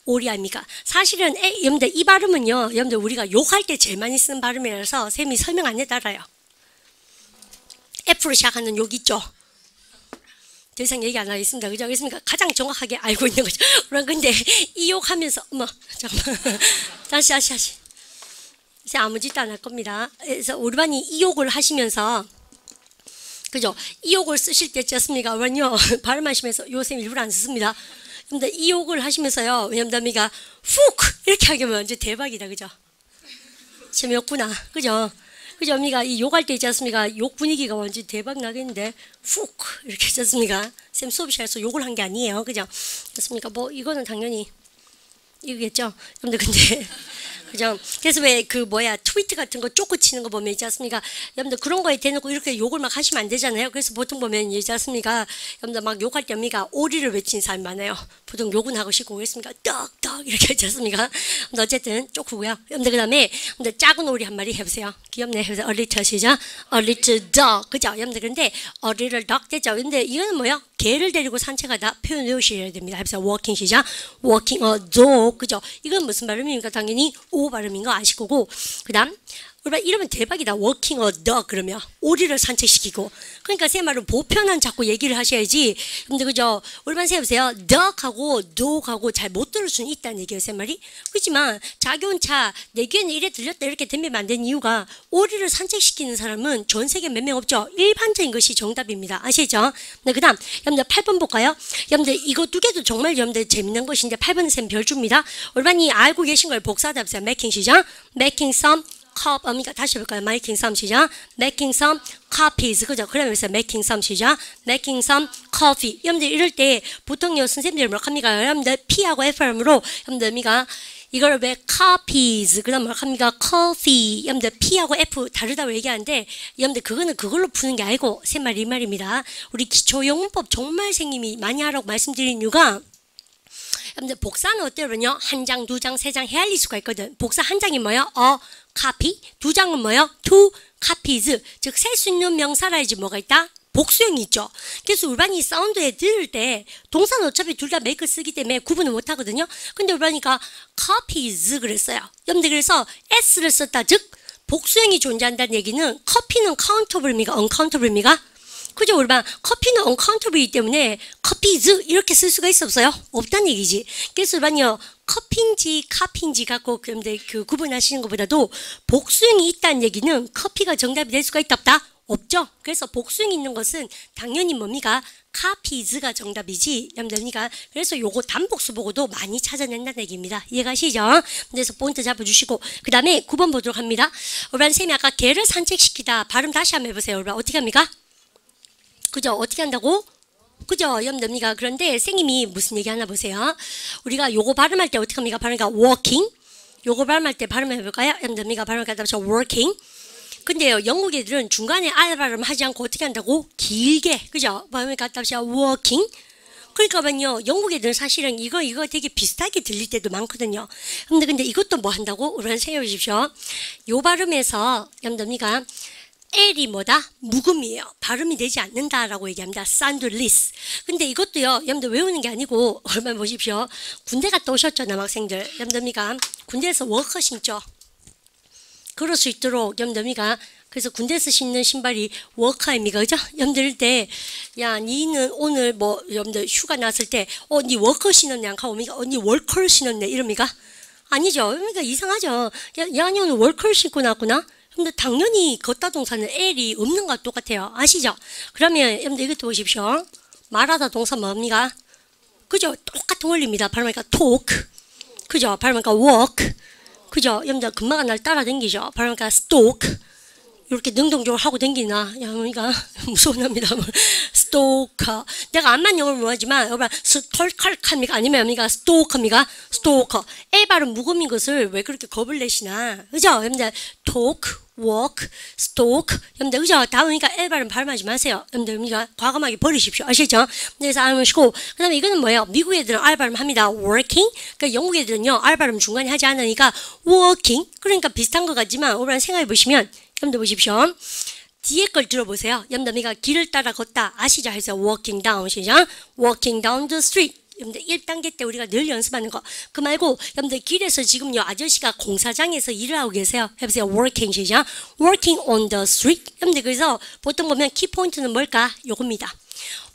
올이 아닙니까? 사실은 염더 이 발음은요, 염더 우리가 욕할 때 제일 많이 쓰는 발음이라서 쌤이 설명 안 해달아요. F로 시작하는 욕 있죠? 더 이상 얘기 안 하겠습니다. 그죠? 그렇습니까? 가장 정확하게 알고 있는 거죠. 그런데 이 욕하면서 잠깐만 다시 이제 아무 짓도 안 할 겁니다. 그래서 우리 반이 이 욕을 하시면서 그죠? 이 욕을 쓰실 때 있잖습니까? 왜냐요? 발음하시면서 요새 일부러 안 쓰습니다. 근데 이 욕을 하시면서요. 왜냐면 미가 훅 이렇게 하면 이제 대박이다. 그죠? 재미없구나. 그죠? 그죠? 언니가 이 욕할 때 있지 않습니까? 욕 분위기가 완전 대박 나겠는데 훅 이렇게 했지 않습니까? 쌤 수업 시간에서 욕을 한 게 아니에요. 그죠? 그렇습니까? 뭐 이거는 당연히 이거겠죠? 근데 그죠? 그래서 왜 트위트 같은 거 쪼고 치는 거 보면 있지 않습니까? 여러분들 그런 거에 대놓고 이렇게 욕을 막 하시면 안 되잖아요. 그래서 보통 보면 있지 않습니까? 여러분들 막 욕할 때 언니가 오리를 외치는 사람이 많아요. 보통 욕은 하고 싶고 그랬습니까? 떡 이렇게 했지 않습니까? 근데 어쨌든 쪼고요. 여러분들 그 다음에 작은 오리 한 마리 해보세요. 귀엽네. 해보세요. A little 시작. A little dog. 그죠? 여러분들 근데 a little dog 됐죠? 근데 이거는 뭐야? 개를 데리고 산책하다 표현 외우셔야 됩니다. 해보세요. walking 시작. walking a dog. 그죠? 이건 무슨 발음입니까? 당연히 오 발음인 거 아실 거고. 그 다음 이러면 대박이다. walking a dog 그러면 오리를 산책시키고. 그러니까 제 말은 보편한 자꾸 얘기를 하셔야지. 근데 그죠? 올반 세보세요. dog하고 dog하고 잘 못 들을 수는 있다는 얘기예요. 제 말이. 그렇지만 자기 혼자 내 귀에는 이래 들렸다 이렇게 들리면 안 되는 이유가 오리를 산책시키는 사람은 전 세계 몇 명 없죠. 일반적인 것이 정답입니다. 아시죠? 네, 그 다음 여러분들 8번 볼까요? 여러분들 이거 두 개도 정말 여러분들 재밌는 것인데 8번은 쌤 별 줍니다. 올반이 알고 계신 걸 복사하다 보세요. making 시작. making some 다시 해볼까요? making some 시작. making some copies. 그죠? 그러면서 making some 시작. making some coffee. 여러분들 이럴 때 보통요 선생님들 뭐라 합니까? 여러분들 P하고 F음으로 여러분들 미가 이걸 왜 copies 그다음 뭐라 합니까? coffee. 여러분들 P하고 F 다르다고 얘기하는데 여러분들 그거는 그걸로 푸는 게 아니고 새 말 이 말입니다. 우리 기초 영문법 정말 선생님이 많이 하라고 말씀드린 이유가 여러분들 복사는 어때요? 한 장, 두 장, 세 장 헤아릴 수가 있거든. 복사 한 장이 뭐예요? copy. 두 장은 뭐예요? two copies. 즉 셀 수 있는 명사라야지 뭐가 있다? 복수형이 있죠. 그래서 우리반이 사운드에 들을 때 동사는 어차피 둘 다 make 쓰기 때문에 구분을 못 하거든요. 근데 우리반이가 copies 그랬어요. 여러분들 그래서 s를 썼다. 즉 복수형이 존재한다는 얘기는 커피는 countable입니까? uncountable입니까? 그죠? 우리반 커피는 uncountable이기 때문에 copies 이렇게 쓸 수가 있어 없어요? 없다는 얘기지. 그래서 우리반이요 커피인지 카피인지 갖고 그 구분하시는 것보다도 복수형이 있다는 얘기는 커피가 정답이 될 수가 있다 없다? 없죠. 그래서 복수형이 있는 것은 당연히 뭡니까? copies가 정답이지. 여러분들 그래서 요거 단복수 보고도 많이 찾아낸다는 얘기입니다. 이해가시죠? 그래서 포인트 잡아주시고 그 다음에 9번 보도록 합니다. 우리반 쌤이 아까 개를 산책시키다 발음 다시 한번 해보세요. 우리반 어떻게 합니까? 그죠? 어떻게 한다고? 그죠? 여러분들 그런데 선생님이 무슨 얘기 하나 보세요. 우리가 요거 발음할 때 어떻게 합니까? 발음이 walking. 요거 발음할 때 발음해볼까요? 여러분들 발음을 갖다 붙여 working. 근데요 영국 애들은 중간에 알 발음 하지 않고 어떻게 한다고? 길게. 그죠? 발음을 갖다 붙여 working. 그러니까만요, 영국 애들은 사실은 이거 되게 비슷하게 들릴 때도 많거든요. 근데 이것도 뭐 한다고? 우리는 생각해 보십시오. 요 발음에서 여러분들이가 L이 뭐다? 묵음이에요. 발음이 되지 않는다라고 얘기합니다. soundless. 근데 이것도요, 여러분들 외우는 게 아니고, 얼마나 보십시오. 군대 갔다 오셨죠, 남학생들. 여러분들이가 군대에서 워커 신죠. 그럴 수 있도록, 여러분들이가 그래서 군대에서 신는 신발이 워커입니까? 그죠? 여러분들 때, 야, 니는 오늘 뭐, 여러분들 휴가 났을 때, 니 워커 신었네. 안 가오니까, 니 월컬 신었네. 이럽니까? 아니죠. 그러니까 이상하죠. 야, 니 오늘 월컬 신고 났구나? 근데 당연히 걷다 동사는 L이 없는 것과 똑같아요. 아시죠? 그러면 여러분들 이것도 보십시오. 말하다 동사 뭡니까? 그죠? 똑같은 원리입니다. 발음하니까 talk. 그죠? 발음하니까 walk. 그죠? 여러분들 금방 날 따라다니죠. 발음하니까 stalk. 이렇게 능동적으로 하고 댕기나? 야, 그러니까 무서운합니다. 스토커. 내가 암만 영어를 못하지만 여러분 스톨컬합니까? 아니면 뭡니까? 스토커입니까? 스토커. 애 발음 묵음인 것을 왜 그렇게 겁을 내시나? 그죠? 여러분들 talk, walk, stalk. 여러분들 그죠? 다음이니까 애 발음 발음하지 마세요. 여러분들 그러니까 과감하게 버리십시오. 아시죠? 그래서 알으시고 그다음에 이거는 뭐예요? 미국 애들은 R 발음 합니다. working. 그러니까 영국 애들은요 R 발음 중간에 하지 않으니까 working. 그러니까 비슷한 것 같지만 오늘 생각해 보시면. 여러분들 보십시오. 뒤에 걸 들어보세요. 여러분들 우리가 길을 따라 걷다 아시죠? 해서 walking down 시작. walking down the street. 여러분들 1단계 때 우리가 늘 연습하는 거. 그 말고 여러분들 길에서 지금요 아저씨가 공사장에서 일을 하고 계세요. 해보세요. working 시작. working on the street. 여러분들 그래서 보통 보면 키포인트는 뭘까? 요겁니다.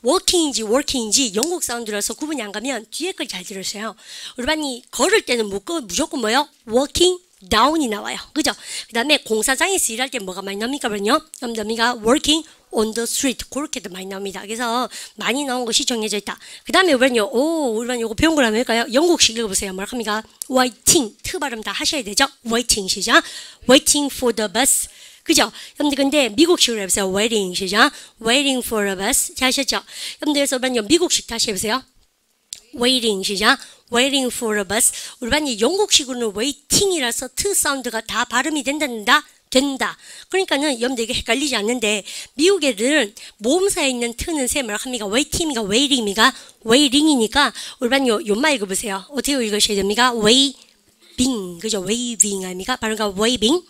walking인지 working인지 영국 사운드라서 구분이 안 가면 뒤에 걸 잘 들으세요. 우리반이 걸을 때는 무조건 뭐요? walking down이 나와요. 그죠? 그 다음에 공사장에서 일할 때 뭐가 많이 나옵니까? 그러면요. 여러분들 working on the street 그렇게도 많이 나옵니다. 그래서 많이 나온 것이 정해져 있다. 그 다음에 우리는요. 우리는 요거 배운 걸 하면 할까요? 영국식 읽어보세요. 뭐랍니까? waiting 트 발음 다 하셔야 되죠? waiting 시작. waiting for the bus. 그죠? 여러분들 근데 미국식으로 해보세요. waiting 시작. waiting for a bus. 잘 하셨죠? 여러분들 그래서 우리는요. 미국식 다시 해보세요. waiting 시작. waiting for a bus. 우리 반이 영국식으로는 waiting이라서 트 사운드가 다 발음이 된다. 그러니까는 여러분들 이게 헷갈리지 않는데 미국 애들은 모음사에 있는 트는 세 뭐라 합니까? waiting입니까? waiting입니까? waiting이니까 우리 반 요 말 읽어보세요. 어떻게 읽으셔야 됩니까? waving. 그죠? waving 아닙니까? 발음가 waving.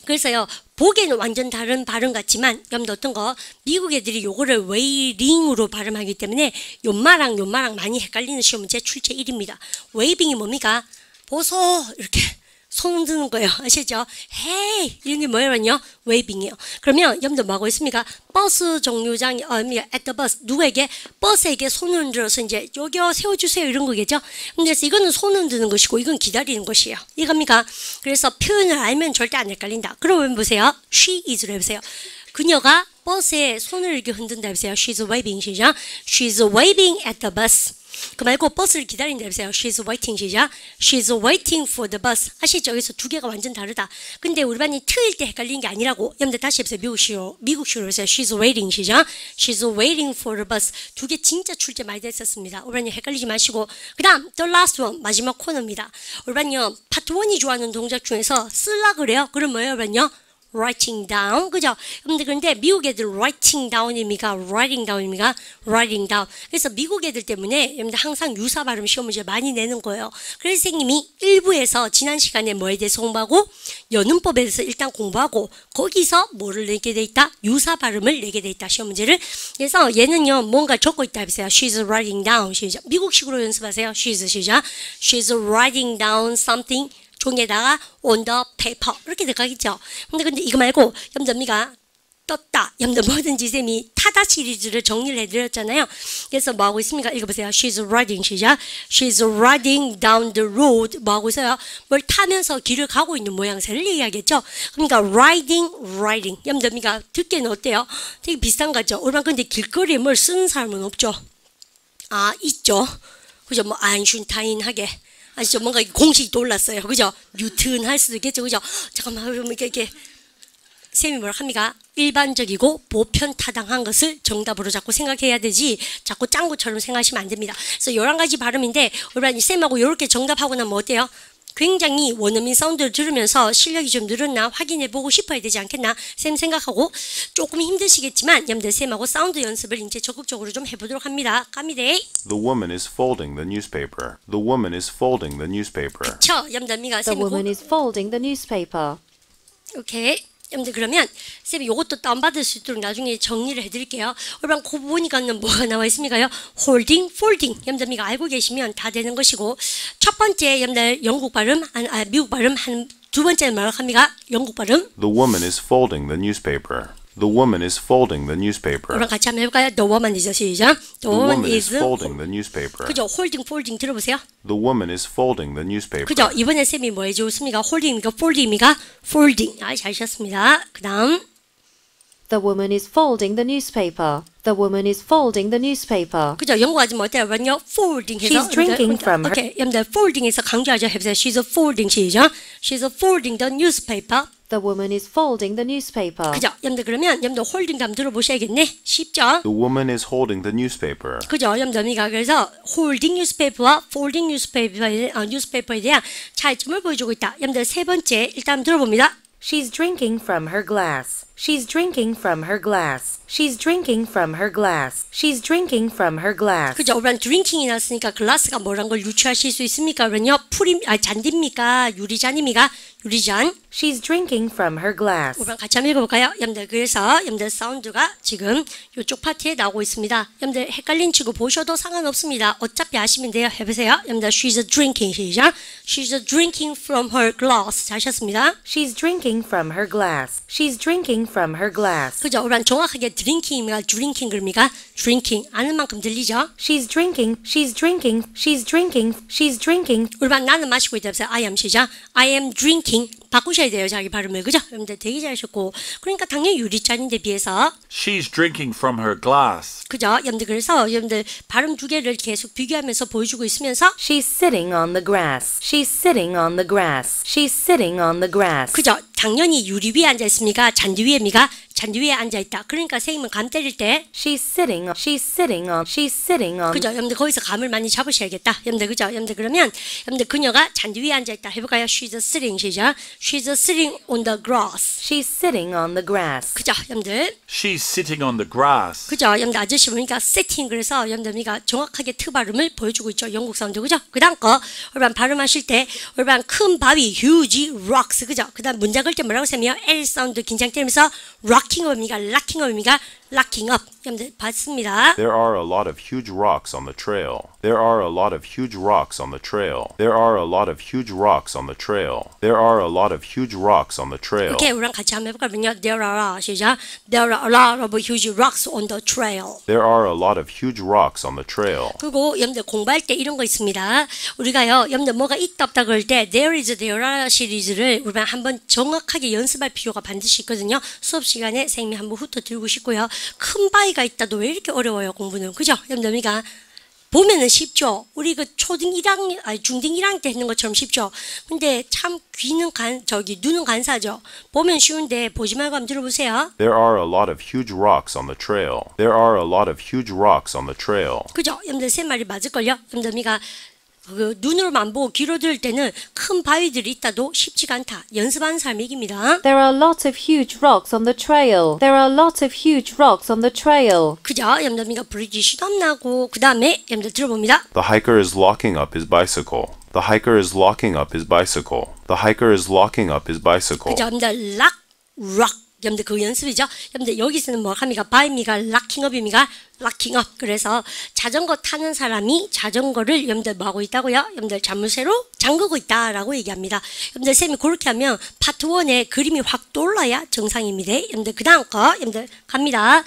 그래서요, 보기에는 완전 다른 발음 같지만, 여러분들 어떤 거, 미국 애들이 요거를 웨이링으로 발음하기 때문에, 요마랑 많이 헷갈리는 시험 문제 출제 1입니다. 웨이빙이 뭡니까? 보소! 이렇게 손 흔드는 거예요. 아시죠? 헤이! 이런 게 뭐냐면요? 웨이빙이에요. 그러면 여러분들 뭐 하고 있습니까? 버스 정류장이, at the bus. 누구에게? 버스에게 손을 흔들어서 이제, 여기요, 세워주세요. 이런 거겠죠? 그래서 이거는 손 흔드는 것이고, 이건 기다리는 것이에요. 이겁니까? 그래서 표현을 알면 절대 안 헷갈린다. 그러면 보세요. she is로 해보세요. 그녀가 버스에 손을 이렇게 흔든다 해보세요. She's waving 시작. She's waving at the bus. 그 말고 버스를 기다린다 해보세요. She's waiting 시작. She's waiting for the bus. 아시죠? 여기서 두 개가 완전 다르다. 근데 우리 반이 트일 때 헷갈리는 게 아니라고. 여러분들 다시 해보세요. 미국식으로 해보세요. She's waiting 시작. She's waiting for the bus. 두 개 진짜 출제 많이 됐었습니다. 우리 반이 헷갈리지 마시고. 그 다음 the last one. 마지막 코너입니다. 우리 반요. 파트 1이 좋아하는 동작 중에서 쓸라 그래요. 그럼 뭐예요? 우리 반요? writing down. 그죠? 그런데 미국 애들 writing down입니까? writing down입니까? writing down. 그래서 미국 애들 때문에 여러분들 항상 유사 발음 시험 문제 많이 내는 거예요. 그래서 선생님이 1부에서 지난 시간에 뭐에 대해서 공부하고 연음법에 대해서 일단 공부하고 거기서 뭐를 내게 돼 있다? 유사 발음을 내게 돼 있다. 시험 문제를. 그래서 얘는요. 뭔가 적고 있다 해보세요. She's writing down. 시작. 미국식으로 연습하세요. She's 시작. She's writing down something. 종이에다가 on the paper 이렇게 들어가겠죠. 근데 이거 말고 염점이가 떴다. 염점 뭐든지 쌤이 타다 시리즈를 정리를 해드렸잖아요. 그래서 뭐 하고 있습니까? 읽어보세요. She's riding 시작. She's riding down the road. 뭐 하고 있어요? 뭘 타면서 길을 가고 있는 모양새를 얘기하겠죠. 그러니까 riding. 염점이가 듣기에는 어때요? 되게 비슷한 것 같죠. 얼마나 근데 길거리에 뭘 쓰는 사람은 없죠. 아 있죠. 그죠? 뭐 아인슈타인하게. 아시죠? 뭔가 공식이 돌랐어요. 그죠? 뉴튼 할 수도 있겠죠. 그죠? 잠깐만, 이렇게. 쌤이 뭐라 합니까? 일반적이고 보편타당한 것을 정답으로 자꾸 생각해야 되지 자꾸 짱구처럼 생각하시면 안 됩니다. 그래서 11가지 발음인데 우리 쌤하고 이렇게 정답하고 나면 어때요? 굉장히 원어민 사운드를 들으면서 실력이 좀 늘었나 확인해보고 싶어야 되지 않겠나 쌤 생각하고 조금 힘드시겠지만 여러분들 쌤하고 사운드 연습을 이제 적극적으로 좀 해보도록 합니다. 갑니다. The woman is folding the newspaper. The woman is folding the newspaper. 그쵸? 여러분들 미가 The 쌤이 woman is folding the newspaper. 오케이. 여러분들 그러면 쌤이 요것도 다운받을 수 있도록 나중에 정리를 해드릴게요. 여러분 그 보니까는 뭐가 나와 있습니까요? holding, folding. 여러분들 미가 알고 계시면 다 되는 것이고 첫 번째 여러분들 영국 발음, 미국 발음 한 두 번째는 뭐라고 합니까? 영국 발음. The woman is folding the newspaper. The woman is folding the newspaper. 여러분 같이 한번 해볼까요? The woman is 시작. The The woman woman is is folding the newspaper. 그죠? holding, folding 들어보세요. The woman is folding the newspaper. 그죠? 이번에 쌤이 뭐 해줬습니까? holding입니까? folding입니까? folding. 잘 하셨습니다. 그 다음 The woman is folding the newspaper. The woman is folding the newspaper. 그죠? 영어하지 못해요. 여러분요. folding 해서 She's drinking from her. 오케이. 여러분들 folding에서 강조하죠. 해보세요. She's folding 시작. She's folding the newspaper. The woman is folding the newspaper. 그죠? 여러분들 그러면 여러분들 holding 한번 들어보셔야겠네. 쉽죠? The woman is holding the newspaper. 그죠? 여러분들 미가 그래서 holding newspaper와 folding newspaper에 대한 차이점을 보여주고 있다. 여러분들 세 번째 일단 들어봅니다. She's drinking from her glass. She's drinking from her glass. She's drinking from her glass. She's drinking from her glass. 그죠? 우리는 drinking이 났으니까 글라스가 뭐란 걸 유추하실 수 있습니까? 그러면요. 잔디입니까? 유리잔입니까? 유리잔. She's drinking from her glass. 우리 같이 한번 읽어볼까요? 여러분들 그래서 여러분들 사운드가 지금 이쪽 파트에 나오고 있습니다. 여러분들 헷갈린 치고 보셔도 상관없습니다. 어차피 아시면 돼요. 해보세요. 여러분들 she's drinking 시작. She's drinking from her glass. 잘 하셨습니다. She's drinking from her glass. She's drinking from her glass. 그죠? 우리는 정확하게 drinking입니까? drinking 그럽니까? drinking 아는 만큼 들리죠? She's drinking. She's drinking. She's drinking. She's drinking. 우리만 나는 마시고 있다. I am 시작. I am drinking. 바꾸셔야 돼요. 자기 발음을. 그죠? 여러분들 되게 잘하셨고. 그러니까 당연히 유리잔인데 비해서 She's drinking from her glass. 그죠? 여러분들 그래서 여러분들 발음 두 개를 계속 비교하면서 보여주고 있으면서 She's sitting on the grass. She's sitting on the grass. She's sitting on the grass. 그죠? 당연히 유리 위에 앉아 있습니까? 잔디 위에입니까? 잔디 위에 앉아 있다. 그러니까 선생님은 감 때릴 때 She's sitting on. She's sitting on. She's sitting on. 그죠? 여러분들 거기서 감을 많이 잡으셔야겠다. 여러분들 그죠? 여러분들 그러면 여러분들 그녀가 잔디 위에 앉아 있다. 해볼까요? She's sitting 시작. She's sitting on the grass. She's sitting on the grass. 그죠? 여러분들 She's sitting on the grass. 그죠? 여러분들 아저씨 보니까 sitting 그래서 여러분들이가 정확하게 트 발음을 보여주고 있죠. 영국 사운드 그죠? 그 다음 거 일반 발음하실 때 일반 큰 바위 huge rocks 그죠? 그 다음 문장 걸 때 뭐라고 쓰면 L 사운드 긴장되면서 rocking up입니까? locking up입니까? locking up 여러분들 봤습니다. There are a lot of huge rocks on the trail. There are a lot of huge rocks on the trail. There are a lot of huge rocks on the trail. There are a lot of huge rocks on the trail. 오케이, 우리랑 같이 한번 해볼까요? There are 시작. There are a lot of huge rocks on the trail. There are a lot of huge rocks on the trail. 그리고 여러분들 공부할 때 이런 거 있습니다. 우리가요, 여러분들 뭐가 있다 없다 그럴 때 there is, there are 시리즈를 우리가 한번 정확하게 연습할 필요가 반드시 있거든요. 수업 시간에 선생님이 한번 훑어드리고 싶고요. 큰 바위가 있다도 왜 이렇게 어려워요, 공부는. 그죠? 여러분들 우리가 보면은 쉽죠. 우리 그 초등 1학년, 아니 중등 1학년 때 했는 것처럼 쉽죠. 근데 참 눈은 간사죠. 보면 쉬운데 보지 말고 한번 들어보세요. There are a lot of huge rocks on the trail. There are a lot of huge rocks on the trail. 그죠? 여러분들 세 말이 맞을걸요? 여러분들 우리가 그 눈으로만 보고 귀로 들을 때는 큰 바위들이 있다도 쉽지가 않다. 연습하는 사람이 이깁니다. There are a lot of huge rocks on the trail. There are a lot of huge rocks on the trail. 그죠? 여러분들 우리가 브리티시도 안 나고 그 다음에 여러분들 들어봅니다. The hiker is locking up his bicycle. The hiker is locking up his bicycle. The hiker is locking up his bicycle. 그죠? 여러분들 락. 여러분들 그 연습이죠. 여러분들 여기서는 뭐 합니까? 바입니까? 락킹업입니까? 락킹업. 그래서 자전거 타는 사람이 자전거를 여러분들 뭐 하고 있다고요? 여러분들 자물쇠로 잠그고 있다라고 얘기합니다. 여러분들 쌤이 그렇게 하면 파트 1에 그림이 확 떠올라야 정상입니다. 여러분들 그 다음 거 여러분들 갑니다.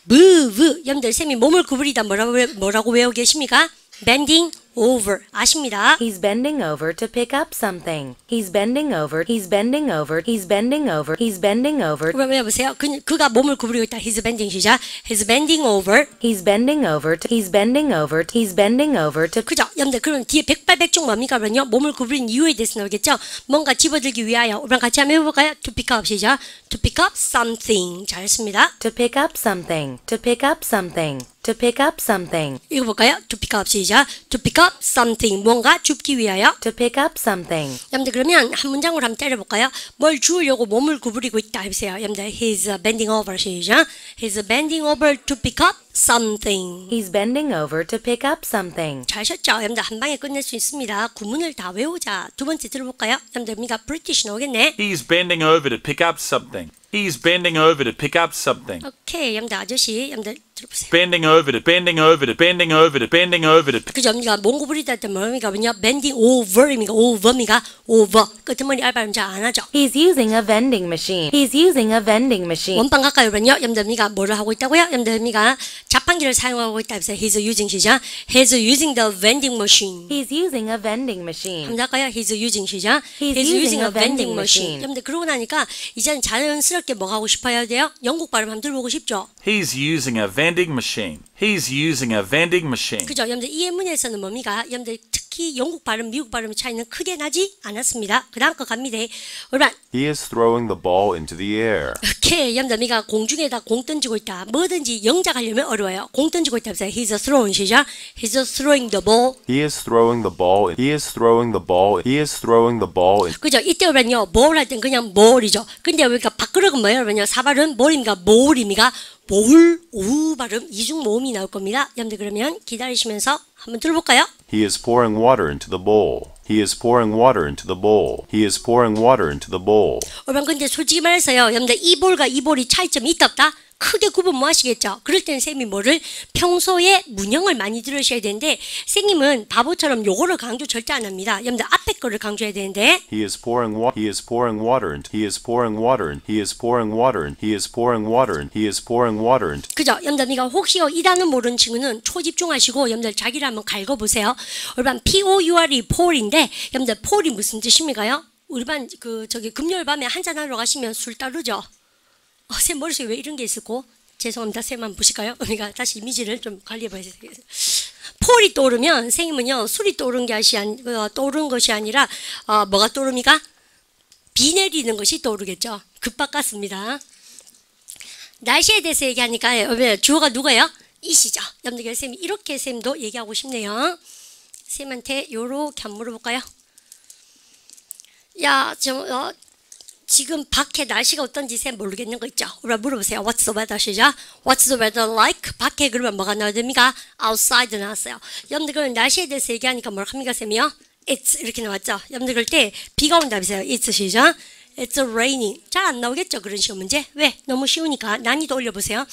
move. 여러분들 쌤이 몸을 구부리다 뭐라고 외우고 계십니까? bending over. 아십니다. He's bending over to pick up something. He's bending over. He's bending over. He's bending over. He's bending over. 외워보세요. 그가 몸을 구부리고 있다. He's bending 시작. He's bending over. He's bending over. He's bending over. He's bending over to. 그죠? 여러분들 그럼 뒤에 백발백중 뭡니까? 그러면요. 몸을 구부린 이유에 대해서 나오겠죠? 뭔가 집어들기 위하여. 우리랑 같이 한번 해볼까요? To pick up 시작. To pick up something. 잘했습니다. To pick up something. To pick up something. To pick up something. 이거 볼까요? To pick up 시작. To pick up something. 뭔가 줍기 위하여. To pick up something. 여러분들 그러면 한 문장으로 한번 때려볼까요? 뭘 주우려고 몸을 구부리고 있다 해보세요. 여러분들 He's bending over 시작. He's bending over to pick up something. He's bending over to pick up something. 잘하셨죠? 여러분들 한 방에 끝낼 수 있습니다. 구문을 다 외우자. 두 번째 들어볼까요? 여러분들 우리가 British 나오겠네. He's bending over to pick up something. He's bending over to pick up something. 오케이, 여러분들 아저씨, 여러분들 들어보세요. Bending over to bending over to bending over to bending over to. 그죠? 우리가 몸 구부리다 할 때 뭐입니까? bending over입니까? over입니까? over. 끝머리 알바름 잘 안 하죠? He's using a vending machine. He's using a vending machine. 원방 가까이 오면요. 여러분들 우리가 뭐를 하고 있다고요? 여러분들 우리가 자판기를 사용하고 있다 해서 He's using 시작. He's using the vending machine. He's using a vending machine. 한번 할까요? He's using 시작. He's using a vending machine. 여러분들 그러고 나니까 이제는 자연스럽게 뭐 하고 싶어야 돼요? 영국 발음 한번 들어보고 싶죠? He's using a vending machine. He's using a vending machine. 그죠? 여러분들 이 예문에서는 뭡니까? 여러분들 특히 영국 발음, 미국 발음의 차이는 크게 나지 않았습니다. 그 다음 거 갑니다. 여러분, He is throwing the ball into the air. 오케이. 여러분들 우리가 공중에다 공 던지고 있다. 뭐든지 영작하려면 어려워요. 공 던지고 있다. He's throwing 시작. He's throwing the ball. He is throwing the ball. He is throwing the ball. He is throwing the ball. 그죠? 이때 여러분요. ball 할 땐 그냥 ball이죠. 근데 우리가 밥그릇은 뭐예요? 여러분요. 사발은 뭘입니까? ball입니까? 볼, 오 발음 이중 모음이 나올 겁니다. 여러분들 그러면 기다리시면서 한번 들어볼까요? He is pouring water into the bowl. He is pouring water into the bowl. He is pouring water into the bowl. 여러분 근데 솔직히 말해서요. 여러분들 이 볼과 이 볼이 차이점이 있다 없다? 크게 구분 뭐 하시겠죠? 그럴 때는 쌤이 뭐를 평소에 문형을 많이 들으셔야 되는데 쌤님은 바보처럼 요거를 강조 절대 안 합니다. 여러분들 앞에 거를 강조해야 되는데 He is pouring water. He is pouring water into. He is pouring water into. He is pouring water into. He is pouring water into. He is pouring water into. 그죠? 여러분들 이거 혹시요 이 단어 모르는 친구는 초집중하시고 여러분들 자기를 한번 갈궈보세요. 여러분 P-O-U-R-E pour인데 여러분들 pour이 무슨 뜻입니까요? 우리 반 저기 금요일 밤에 한잔 하러 가시면 술 따르죠? 쌤 머릿속에 왜 이런 게 있었고? 죄송합니다. 쌤 한번 보실까요? 우리가 다시 이미지를 좀 관리해봐야 돼요. 폴이 떠오르면 선생님은요 술이 떠오르는 것이 아니라 뭐가 떠오릅니까? 비 내리는 것이 떠오르겠죠. 급박 같습니다. 날씨에 대해서 얘기하니까 주어가 누가요? 이시죠. 여러분들 쌤이 이렇게 쌤도 얘기하고 싶네요. 쌤한테 요렇게 한번 물어볼까요? 야, 지금 밖에 날씨가 어떤지 쌤 모르겠는 거 있죠? 우리가 물어보세요. What's the weather 시작? What's the weather like? 밖에 그러면 뭐가 나와야 됩니까? Outside 나왔어요. 여러분들 그럼 날씨에 대해서 얘기하니까 뭐라 합니까 쌤이요? It's 이렇게 나왔죠? 여러분들 그럴 때 비가 온다면서요. It's 시작. It's raining. 잘 안 나오겠죠? 그런 시험 문제. 왜? 너무 쉬우니까 난이도 올려보세요.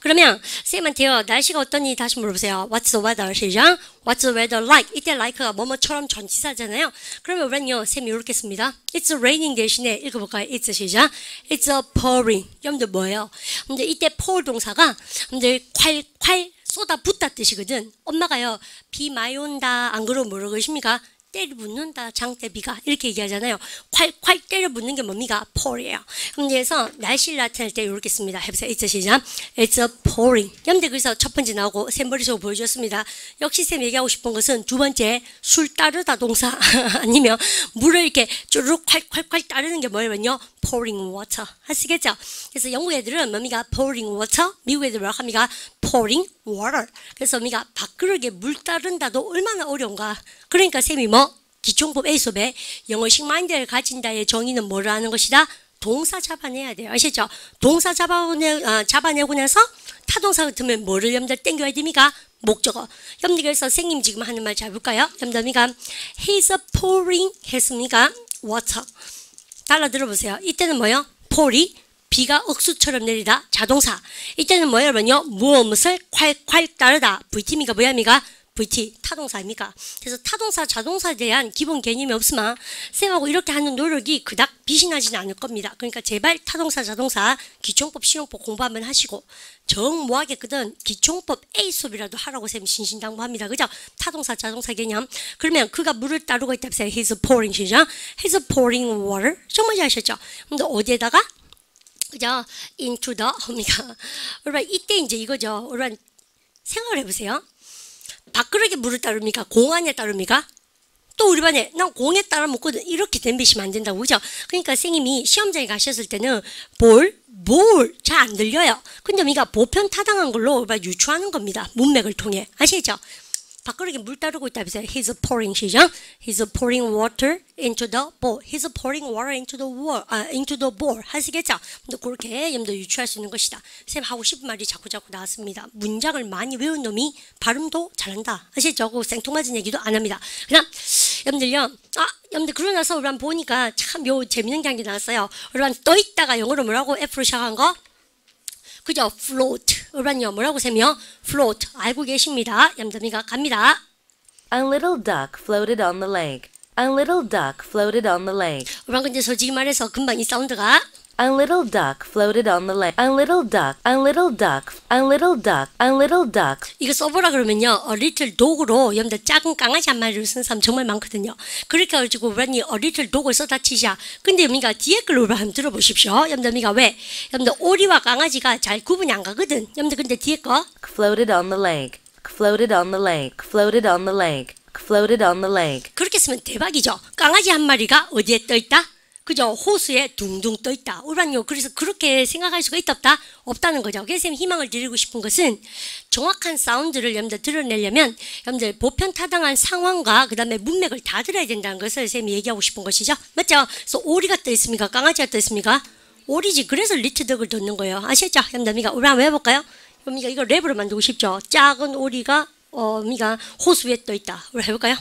그러면 쌤한테요. 날씨가 어떠니? 다시 물어보세요. What's the weather? 시작. What's the weather like? 이때 like가 뭐뭐처럼 전치사잖아요. 그러면 우리는요. 쌤이 이렇게 씁니다. It's raining 대신에 읽어볼까요? It's 시작. It's pouring. 여러분들 뭐예요? 근데 이때 pour 동사가 여러분들 콸콸 쏟아붓다 뜻이거든. 엄마가요. 비 많이 온다. 안 그러면 뭐라고 그러십니까? 때려붙는다 장대비가 이렇게 얘기하잖아요. 콸콸 때려붙는 게 뭡니까? pour이에요. 그래서 날씨를 나타낼 때 이렇게 씁니다. 해보세요. It's 시작. It's pouring. 여러분들 그래서 첫 번째 나오고 쌤 머릿속으로 보여줬습니다. 역시 쌤 얘기하고 싶은 것은 두 번째 술 따르다 동사 아니면 물을 이렇게 쭈르륵 콸콸콸 따르는 게 뭐냐면요. pouring water 아시겠죠? 그래서 영국 애들은 뭡니까? pouring water. 미국 애들은 뭐라고 합니까? pouring water. 그래서 뭡니까? 밥그릇에 물 따른다도 얼마나 어려운가. 그러니까 쌤이 기총법 A수업에 영어식 마인드를 가진다의 정의는 뭐를 하는 것이다? 동사 잡아내야 돼요. 아시죠? 동사 잡아내고 나서 타동사 같으면 뭐를 여러분들 땡겨야 됩니까? 목적어. 여러분들 그래서 선생님 지금 하는 말 잘 볼까요? 여러분들 He's pouring 했습니까? water. 달라 들어보세요. 이때는 뭐요? pour이 비가 억수처럼 내리다 자동사. 이때는 뭐예요 여러분요? 무엇을 콸콸 따르다. VT입니까? 뭐야입니까? VT 타동사입니까? 그래서 타동사 자동사에 대한 기본 개념이 없으면 쌤하고 이렇게 하는 노력이 그닥 빛이 나지는 않을 겁니다. 그러니까 제발 타동사 자동사 기총법 실용법 공부 한번 하시고 정 뭐하겠거든 기총법 A 수업이라도 하라고 쌤 신신당부합니다. 그죠? 타동사 자동사 개념. 그러면 그가 물을 따르고 있다면서요. He's pouring 시죠? He's pouring water. 정말 잘하셨죠? 근데 어디에다가? 그죠? into the 합니까? 여러분 이때 이제 이거죠. 여러분 생각을 해보세요. 밥그릇에 물을 따릅니까? 공 안에 따릅니까? 또 우리 반에 난 공에 따라 먹거든. 이렇게 덤비시면 안 된다고. 그죠? 그러니까 선생님이 시험장에 가셨을 때는 뭘 잘 안 들려요. 근데 우리가 보편 타당한 걸로 유추하는 겁니다. 문맥을 통해. 아시죠? 밥그릇에 물 따르고 있다. He's pouring, 시작. He's pouring water into the bowl. He's pouring water into the bowl. 하시겠죠? 근데 그렇게 여러분들 유추할 수 있는 것이다. 쌤 하고 싶은 말이 자꾸 나왔습니다. 문장을 많이 외운 놈이 발음도 잘한다. 아시죠? 그 생뚱맞은 얘기도 안 합니다. 그다음 여러분들요. 여러분들 그러고 나서 우리 보니까 참 재밌는 게 한 게 나왔어요. 우리 떠 있다가 영어로 뭐라고 F로 시작한 거? 그죠? float. 여러분요 뭐라고 쌤이요? float. 알고 계십니다. 얌얌이가 갑니다. A little duck floated on the lake. A little duck floated on the lake. 여러분 근데 솔직히 말해서 금방 이 사운드가 A little duck floated on the lake. A little duck, a little duck, a little duck, a little duck. 이거 써보라 그러면요. a little dog로 여러분들 작은 강아지 한 마리를 쓴 사람 정말 많거든요. 그렇게 가지고 우리가 a little dog을 써다 치자. 근데 여러분가 뒤에 걸로 한번 들어보십시오. 여러분들 왜? 여러분들 오리와 강아지가 잘 구분이 안 가거든. 여러분들 근데 뒤에 거 Floated on the lake. Floated on the lake. Floated on the lake. Floated on the lake. 그렇게 쓰면 대박이죠. 강아지 한 마리가 어디에 떠 있다? 그죠? 호수에 둥둥 떠 있다. 우리는요. 그래서 그렇게 생각할 수가 있다 없다? 없다는 거죠. 그래서 희망을 드리고 싶은 것은 정확한 사운드를 여러분들 드러내려면 여러분들 보편타당한 상황과 그 다음에 문맥을 다 들어야 된다는 것을 쌤이 얘기하고 싶은 것이죠. 맞죠? 그래서 오리가 떠 있습니까? 강아지가 떠 있습니까? 오리지. 그래서 리트덕을 듣는 거예요. 아시죠? 여러분들 우리 한번 해볼까요? 그러니까 이거 랩으로 만들고 싶죠. 작은 오리가 미가 호수 위에 떠 있다. 우리 해볼까요?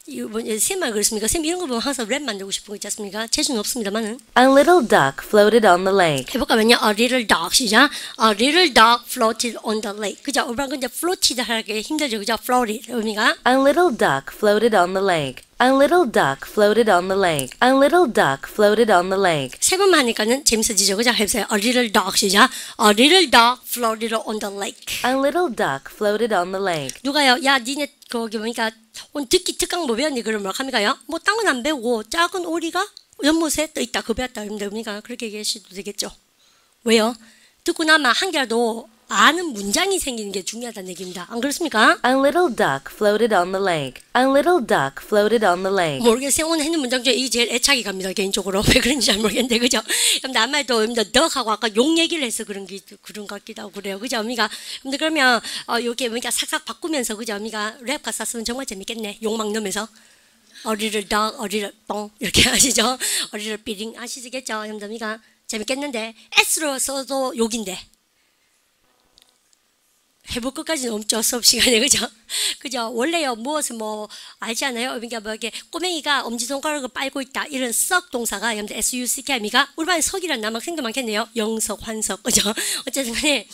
이거 쌤만 그렇습니까? 쌤 이런 거 보면 항상 랩 만들고 싶은 거 있지 않습니까? 재주는 없습니다만은. A little duck floated on the lake. 해볼까면요. A little duck 시작. A little duck floated on the lake. 그죠? 우리가 근데 floated 하기 힘들죠. 그죠? floated 의미가. A little duck floated on the lake. A little duck floated on the lake. A little duck floated on the lake. 세 번만 하니까는 재밌어지죠. 그죠? 해보세요. A little duck 시작. A little duck floated on the lake. A little duck floated on the lake. 누가요? 야, 니네 거기 보니까 오늘 듣기 특강 뭐 배웠니? 그러면 뭐라 합니까요? 뭐 딴 건 안 배우고 작은 오리가 연못에 떠 있다. 그거 배웠다. 그러니까 그렇게 얘기하셔도 되겠죠. 왜요? 듣고 나면 한 개라도 아는 문장이 생기는 게 중요하다는 얘기입니다. 안 그렇습니까? A little duck floated on the lake. A little duck floated on the lake. 모르겠어요. 오늘 했는 문장 중에 이게 제일 애착이 갑니다. 개인적으로. 왜 그런지 잘 모르겠는데. 그죠? 근데 아마도 덕하고 아까 욕 얘기를 해서 그런 것 같기도 하고 그래요. 그죠? 어미가. 근데 그러면 요게 어미가 삭삭 바꾸면서 그죠? 어미가 랩 가사 쓰면 정말 재밌겠네. 욕 막 넣으면서. 어리를 덕, 어리를 뻥 이렇게 하시죠? 어리를 삐링 하시겠죠? 어미가 재밌겠는데. S로 써도 욕인데. 해볼 것까지는 없죠. 수업 시간에. 그죠? 그죠? 원래요, 무엇을 뭐, 알지 않아요? 그러니까 뭐, 이렇게 꼬맹이가 엄지손가락을 빨고 있다. 이런 썩 동사가, 여러분들 SUCK 아미가, 우리 반에 석이라는 남학생도 많겠네요. 영석, 환석. 그죠? 어쨌든 간에,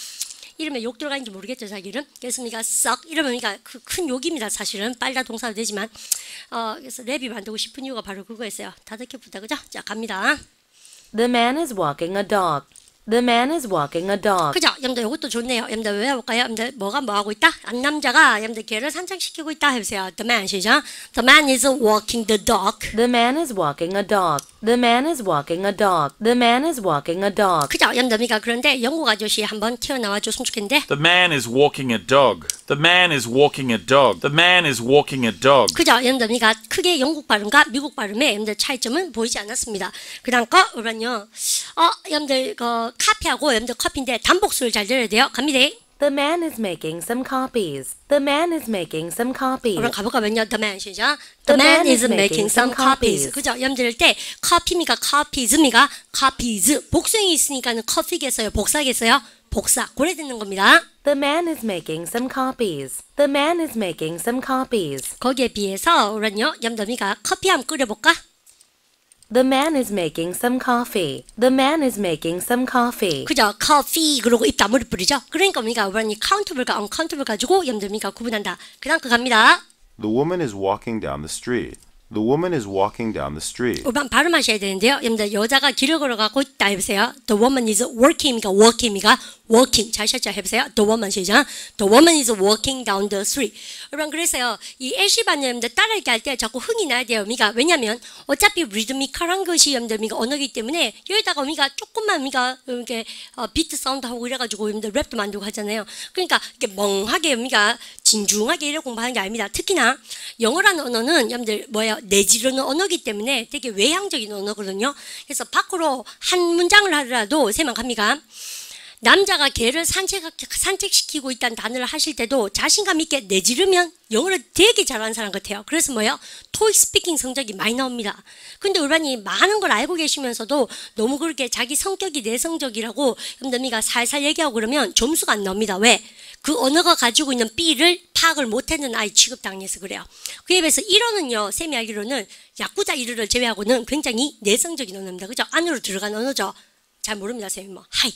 이름에 욕 들어가는지 모르겠죠, 자기 이름. 그래서 우리가 썩, 이러면 그러니까 큰 욕입니다, 사실은. 빨다 동사도 되지만. 그래서 랩이 만들고 싶은 이유가 바로 그거였어요. 다득해부다, 그죠? 자, 갑니다. The man is walking a dog. The man is walking a dog. 그죠? 여러분들 이것도 좋네요. 여러분들 왜 해볼까요? 여러분들 뭐가 뭐 하고 있다? 남자가 여러분들 개를 산책시키고 있다 해보세요. The man 시죠? The man is walking the dog. The man is walking a dog. The man is walking a dog. The man is walking a dog. 그죠? 여러분들 그런데 영국 아저씨 한번 튀어나와 줬으면 좋겠는데. The man is walking a dog. The man is walking a dog. The man is walking a dog. 그죠? 여러분들 크게 영국 발음과 미국 발음의 여러분들 차이점은 보이지 않았습니다. 그 다음 거 우선요. 여러분들 카피하고 여러분들 커피인데 단복수를 잘 들어야 돼요. 갑니다. The man is making some copies. The man is making some copies. 그럼 가볼까면요. The man 시죠? The man is making some copies. 그죠? 여러분들 때 커피입니까? copies입니까? copies. 복수형이 있으니까는 커피겠어요? 복사겠어요? 복사. 고래 듣는 겁니다. The man is making some copies. The man is making some copies. 거기에 비해서 우리는요. 여러분들 커피 한번 끓여볼까? The man is making some coffee. The man is making some coffee. 그죠? 커피 그러고 입 다물이 뿌리죠? 그러니까 우리는 카운터블과 언카운터블 가지고 여러분들 구분한다. 그 다음 거 갑니다. The woman is walking down the street. The woman is walking down the street. 우선 발음하셔야 되는데요. 여러분들 여자가 길을 걸어가고 있다 해보세요. The woman is walking입니까? walking입니까? walking. 잘 찾아 해보세요. The woman 시작. The woman is walking down the street. 여러분 그래서요. 이 애쉬반여러분들 따라하기 할 때 자꾸 흥이 나야 돼요. 그러니까 왜냐면 어차피 리드미컬한 것이 여러분들 언어이기 때문에 여기다가 우리가 조금만 우리가 이렇게 비트 사운드 하고 이래가지고 여러분들 랩도 만들고 하잖아요. 그러니까 이렇게 멍하게 우리가 진중하게 이래 공부하는 게 아닙니다. 특히나 영어라는 언어는 여러분들 내지르는 언어이기 때문에 되게 외향적인 언어거든요. 그래서 밖으로 한 문장을 하더라도 세만 갑니다. 남자가 개를 산책시키고 있다는 단어를 하실 때도 자신감 있게 내지르면 영어를 되게 잘하는 사람 같아요. 그래서 토익 스피킹 성적이 많이 나옵니다. 근데 우리반이 많은 걸 알고 계시면서도 너무 그렇게 자기 성격이 내성적이라고 여러분들이 살살 얘기하고 그러면 점수가 안 나옵니다. 왜? 그 언어가 가지고 있는 B를 파악을 못했는 아이 취급당해서 그래요. 그에 비해서 1어는요, 쌤이 알기로는 야쿠자 1을 제외하고는 굉장히 내성적인 언어입니다. 그죠? 안으로 들어간 언어죠. 잘 모릅니다, 쌤이 하이.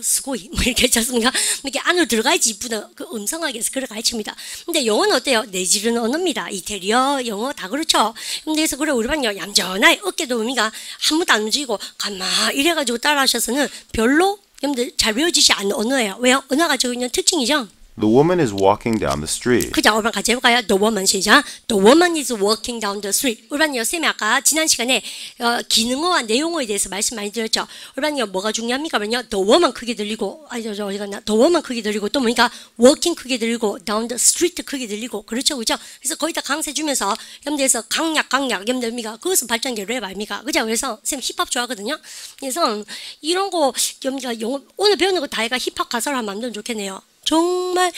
스고이 이렇게 했잖습니까? 이렇게 안으로 들어가야지 이쁘다. 그 음성하게 해서 그걸 가르칩니다. 근데 영어는 어때요? 내지르는 언어입니다. 이태리어, 영어 다 그렇죠. 근데 그래서 그래 우리 반요 얌전하게 어깨도 의미가 한 번도 안 움직이고 가만 이래가지고 따라하셔서는 별로 여러분들 잘 외워지지 않는 언어예요. 왜요? 언어가 가지고 있는 특징이죠. The woman is walking down the street. 그죠? 우리 같이 해볼까요? The woman 시작. The woman is walking down the street. 우리반요 쌤이 아까 지난 시간에 기능어와 내용어에 대해서 말씀 많이 드렸죠. 우리반요 뭐가 중요합니까? 그러면요 The woman 크게 들리고 어디 갔나? The woman 크게 들리고 또 뭐니까 walking 크게 들리고 down the street 크게 들리고 그렇죠, 그죠? 그래서 거의 다 강세 주면서 염두에서 강약 염두입니까? 그것은 발전기 랩 아닙니까? 그죠? 그래서 쌤 힙합 좋아하거든요. 그래서 이런 거 염두가 영어 오늘 배우는 거 다 해가 힙합 가사로 하면 만들면 좋겠네요. 정말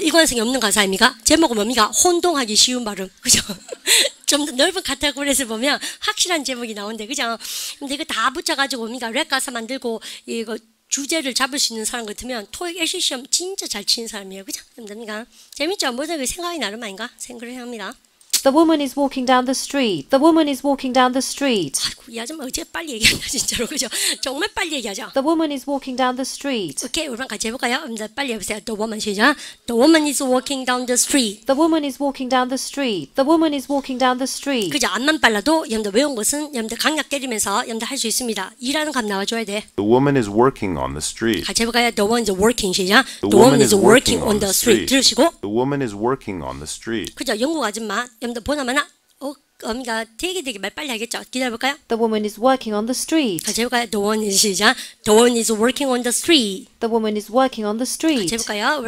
일관성이 없는 가사입니까? 제목은 뭡니까? 혼동하기 쉬운 발음. 그죠? 좀 더 넓은 카테고리에서 보면 확실한 제목이 나오는데, 그죠? 근데 이거 다 붙여가지고 뭡니까? 랩 가사 만들고 이거 주제를 잡을 수 있는 사람 같으면 토익 LC 시험 진짜 잘 치는 사람이에요. 그죠? 됩니까? 재밌죠? 모든 게 생각이 나름 아닌가? 생각을 합니다. The woman is walking down the street. The woman is walking down the street. 아이고, 이 아줌마 어째 빨리 얘기한다 진짜로. 그죠? 정말 빨리 얘기하죠. The woman is walking down the street. 오케이, 우리랑 같이 해볼까요? 빨리 해보세요. The woman 시작. The woman is walking down the street. The woman is walking down the street. The woman is walking down the street. 그죠? 앞만 빨라도 여러분들 외운 것은 여러분들 강약 때리면서 여러분들 할 수 있습니다. 일하는 감 나와줘야 돼. The woman is working on the street. 같이 해볼까요? The woman is working 시작. The woman is working on the street. 들으시고. The woman is working on the street. 그죠? 영국 아줌마 여러분들 보나마나 어미가 되게 말 빨리 하겠죠. 기다려볼까요? The woman is working on the street. 같이 해볼까요? The woman is 시작. The woman is working on the street. The woman is working on the street. 같이 해볼까요?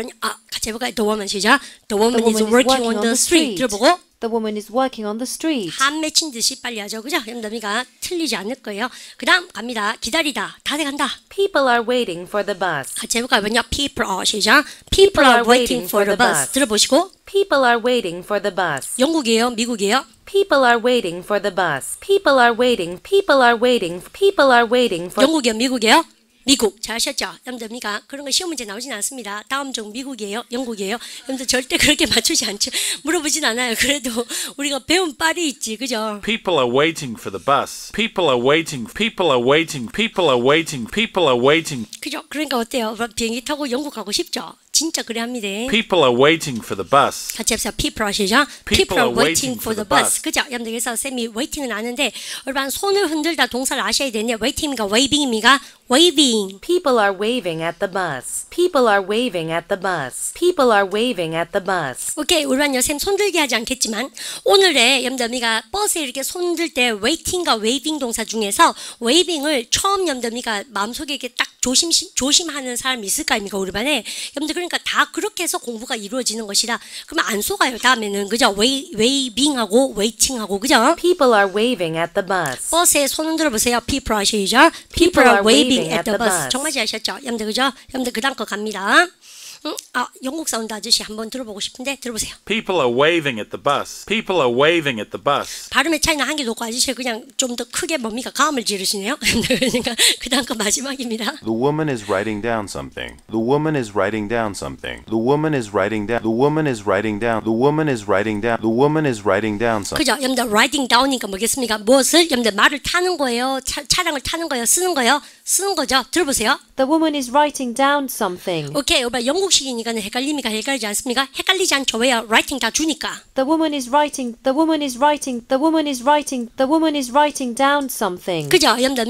같이 해볼까요? The woman 시작. The woman is working on the street. 들어보고. The woman is working on the street. 한 맺힌 듯이 빨리 하죠. 그죠? 여러분들이가 틀리지 않을 거예요. 그 다음 갑니다. 기다리다. 다 돼간다. People are waiting for the bus. 같이 해볼까요? 뭐냐? People are 시작. People are waiting for the bus. 들어보시고. People are waiting for the bus. 영국이에요? 미국이에요? People are waiting for the bus. People are waiting. People are waiting. People are waiting for. 영국이요? 미국이에요? 미국. 잘하셨죠? 여러분들 그런 거 시험 문제 나오진 않습니다. 다음 중 미국이에요? 영국이에요? 여러분들 절대 그렇게 맞추지 않죠. 물어보진 않아요. 그래도 우리가 배운 빨이 있지. 그죠? People are waiting for the bus. People are waiting. People are waiting. People are waiting. People are waiting. 그죠? 그러니까 어때요? 비행기 타고 영국 가고 싶죠? 진짜 그래 합니다. People are waiting for the bus. 같이 해보세요. People 하시죠? People are waiting for the bus. 그죠? 여러분들 그래서 쌤이 waiting은 아는데 여러분 손을 흔들다 동사를 아셔야 되는데 waiting입니까? waving입니까? waving. People are waving at the bus. People are waving at the bus. People are waving at the bus. 오케이, 우리반요 쌤 손들게 하지 않겠지만 오늘의 여러분들이가 버스에 이렇게 손들 때 waiting과 waving 동사 중에서 waving을 처음 여러분들이가 마음속에 이렇게 딱 조심하는 사람이 있을 거 아닙니까? 우리 반에 여러분들 그러니까 다 그렇게 해서 공부가 이루어지는 것이다. 그러면 안 속아요. 다음에는 그죠? waving하고 waiting하고 그죠? People are waving at the bus. 버스에 손 흔들어 보세요. People 하시죠? People are waving at the bus. 정말 잘하셨죠? 여러분들 그죠? 여러분들 그 다음 거 갑니다. 영국 사운드 아저씨 한번 들어보고 싶은데 들어보세요. People are waving at the bus. People are waving at the bus. 발음의 차이는 한 개도 없고 아저씨 그냥 좀 더 크게 뭡니까? 가음을 지르시네요. 그러니까 그 다음 거 마지막입니다. The woman is writing down something. The woman is writing down something. The woman is writing down. The woman is writing down. The woman is writing down. The woman is writing down something. 그죠? 여러분들 writing down이니까 뭐겠습니까? 무엇을? 여러분들 말을 타는 거예요? 차량을 타는 거예요? 쓰는 거예요? 쓰는 거죠. 들어보세요. The woman is writing down something. 오케이, 오빠 영국식이니까는 헷갈리지 않습니까? 헷갈리지 않죠. 왜요? writing 다 주니까. The woman is writing, the woman is writing, the woman is writing, the woman is writing down something. 그죠? 여러분들,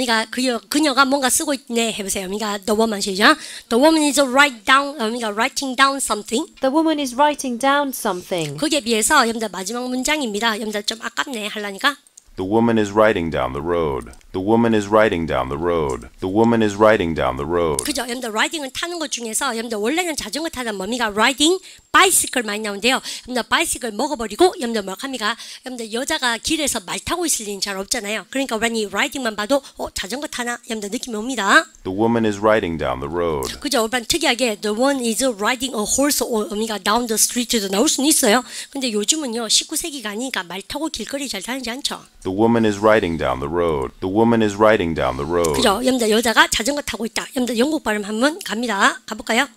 그녀가 뭔가 쓰고 있네 해보세요. the woman 시죠. The woman is writing down something. The woman is writing down something. 거기에 비해서 여러분들 마지막 문장입니다. 여러분들 좀 아깝네 하려니까. The woman is riding down the road. The woman is riding down the road. The woman is riding down the road. 그죠? 여러분들 riding은 타는 것 중에서 여러분들 원래는 자전거 타다 뭡니까? riding bicycle 많이 나오는데요. 여러분들 bicycle 먹어버리고 여러분들 뭐 합니까? 여러분들 여자가 길에서 말 타고 있을 일은 잘 없잖아요. 그러니까 우리 riding만 봐도 자전거 타나? 여러분들 느낌이 옵니다. The woman is riding down the road. 그죠? 우리 특이하게 the one is riding a horse down the street도 나올 수는 있어요. 근데 요즘은요 19세기가 아니니까 말 타고 길거리 잘 타는지 않죠. The woman is riding down the road. The woman is riding down the road. 그죠? 여러분들 여자가 자전거 타고 있다. 여러분들 영국 발음 한번 갑니다. 가볼까요?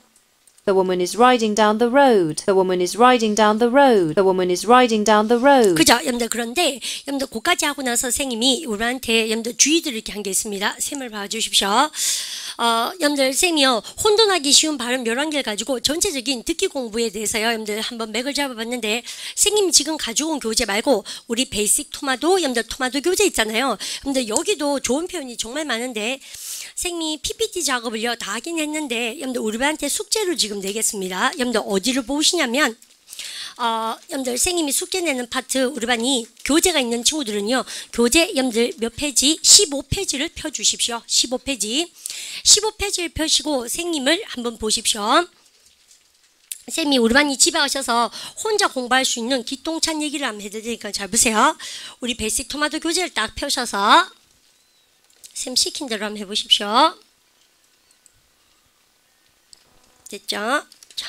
The woman is riding down the road. The woman is riding down the road. The woman is riding down the road. 그죠? 여러분들 그런데 여러분들 그까지 하고 나서 선생님이 우리한테 여러분들 주의들 이렇게 한 게 있습니다. 쌤을 봐주십시오. 여러분들 쌤이요 혼돈하기 쉬운 발음 11개를 가지고 전체적인 듣기 공부에 대해서요 여러분들 한번 맥을 잡아봤는데 선생님이 지금 가지고 온 교재 말고 우리 베이직 토마토 여러분들 토마토 교재 있잖아요. 여러분들 여기도 좋은 표현이 정말 많은데 선생님이 PPT 작업을요 다 하긴 했는데 여러분들 우리한테 숙제로 지금 내겠습니다. 여러분들 어디를 보시냐면 여러분들 선생님이 숙제 내는 파트 우리 반이 교재가 있는 친구들은요 교재 여러분들 몇 페이지? 15페이지를 펴주십시오. 15페이지를 펴시고 선생님을 한번 보십시오. 쌤이 우리 반이 집에 가셔서 혼자 공부할 수 있는 기똥찬 얘기를 한번 해드리니까 잘 보세요. 우리 베이직 토마토 교재를 딱 펴셔서 쌤 시킨 대로 한번 해보십시오. 됐죠? 자,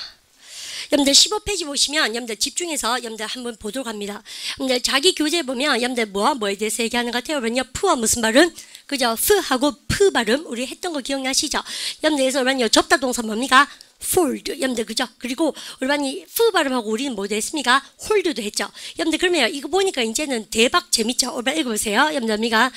여러분들 15페이지 보시면 여러분들 집중해서 여러분들 한번 보도록 합니다. 여러분들 자기 교재 보면 여러분들 뭐에 대해서 얘기하는 것 같아요? 그러면요 푸와 무슨 발음? 그죠? 프하고 프 발음 우리 했던 거 기억나시죠? 여러분들 그래서 그러면요 접다 동사 뭡니까? fold 여러분들 그죠? 그리고 우리 반이 프 발음하고 우리는 뭐 했습니까? hold도 했죠. 여러분들 그러면 이거 보니까 이제는 대박 재밌죠? 우리 반 읽어보세요. 여러분들 우리가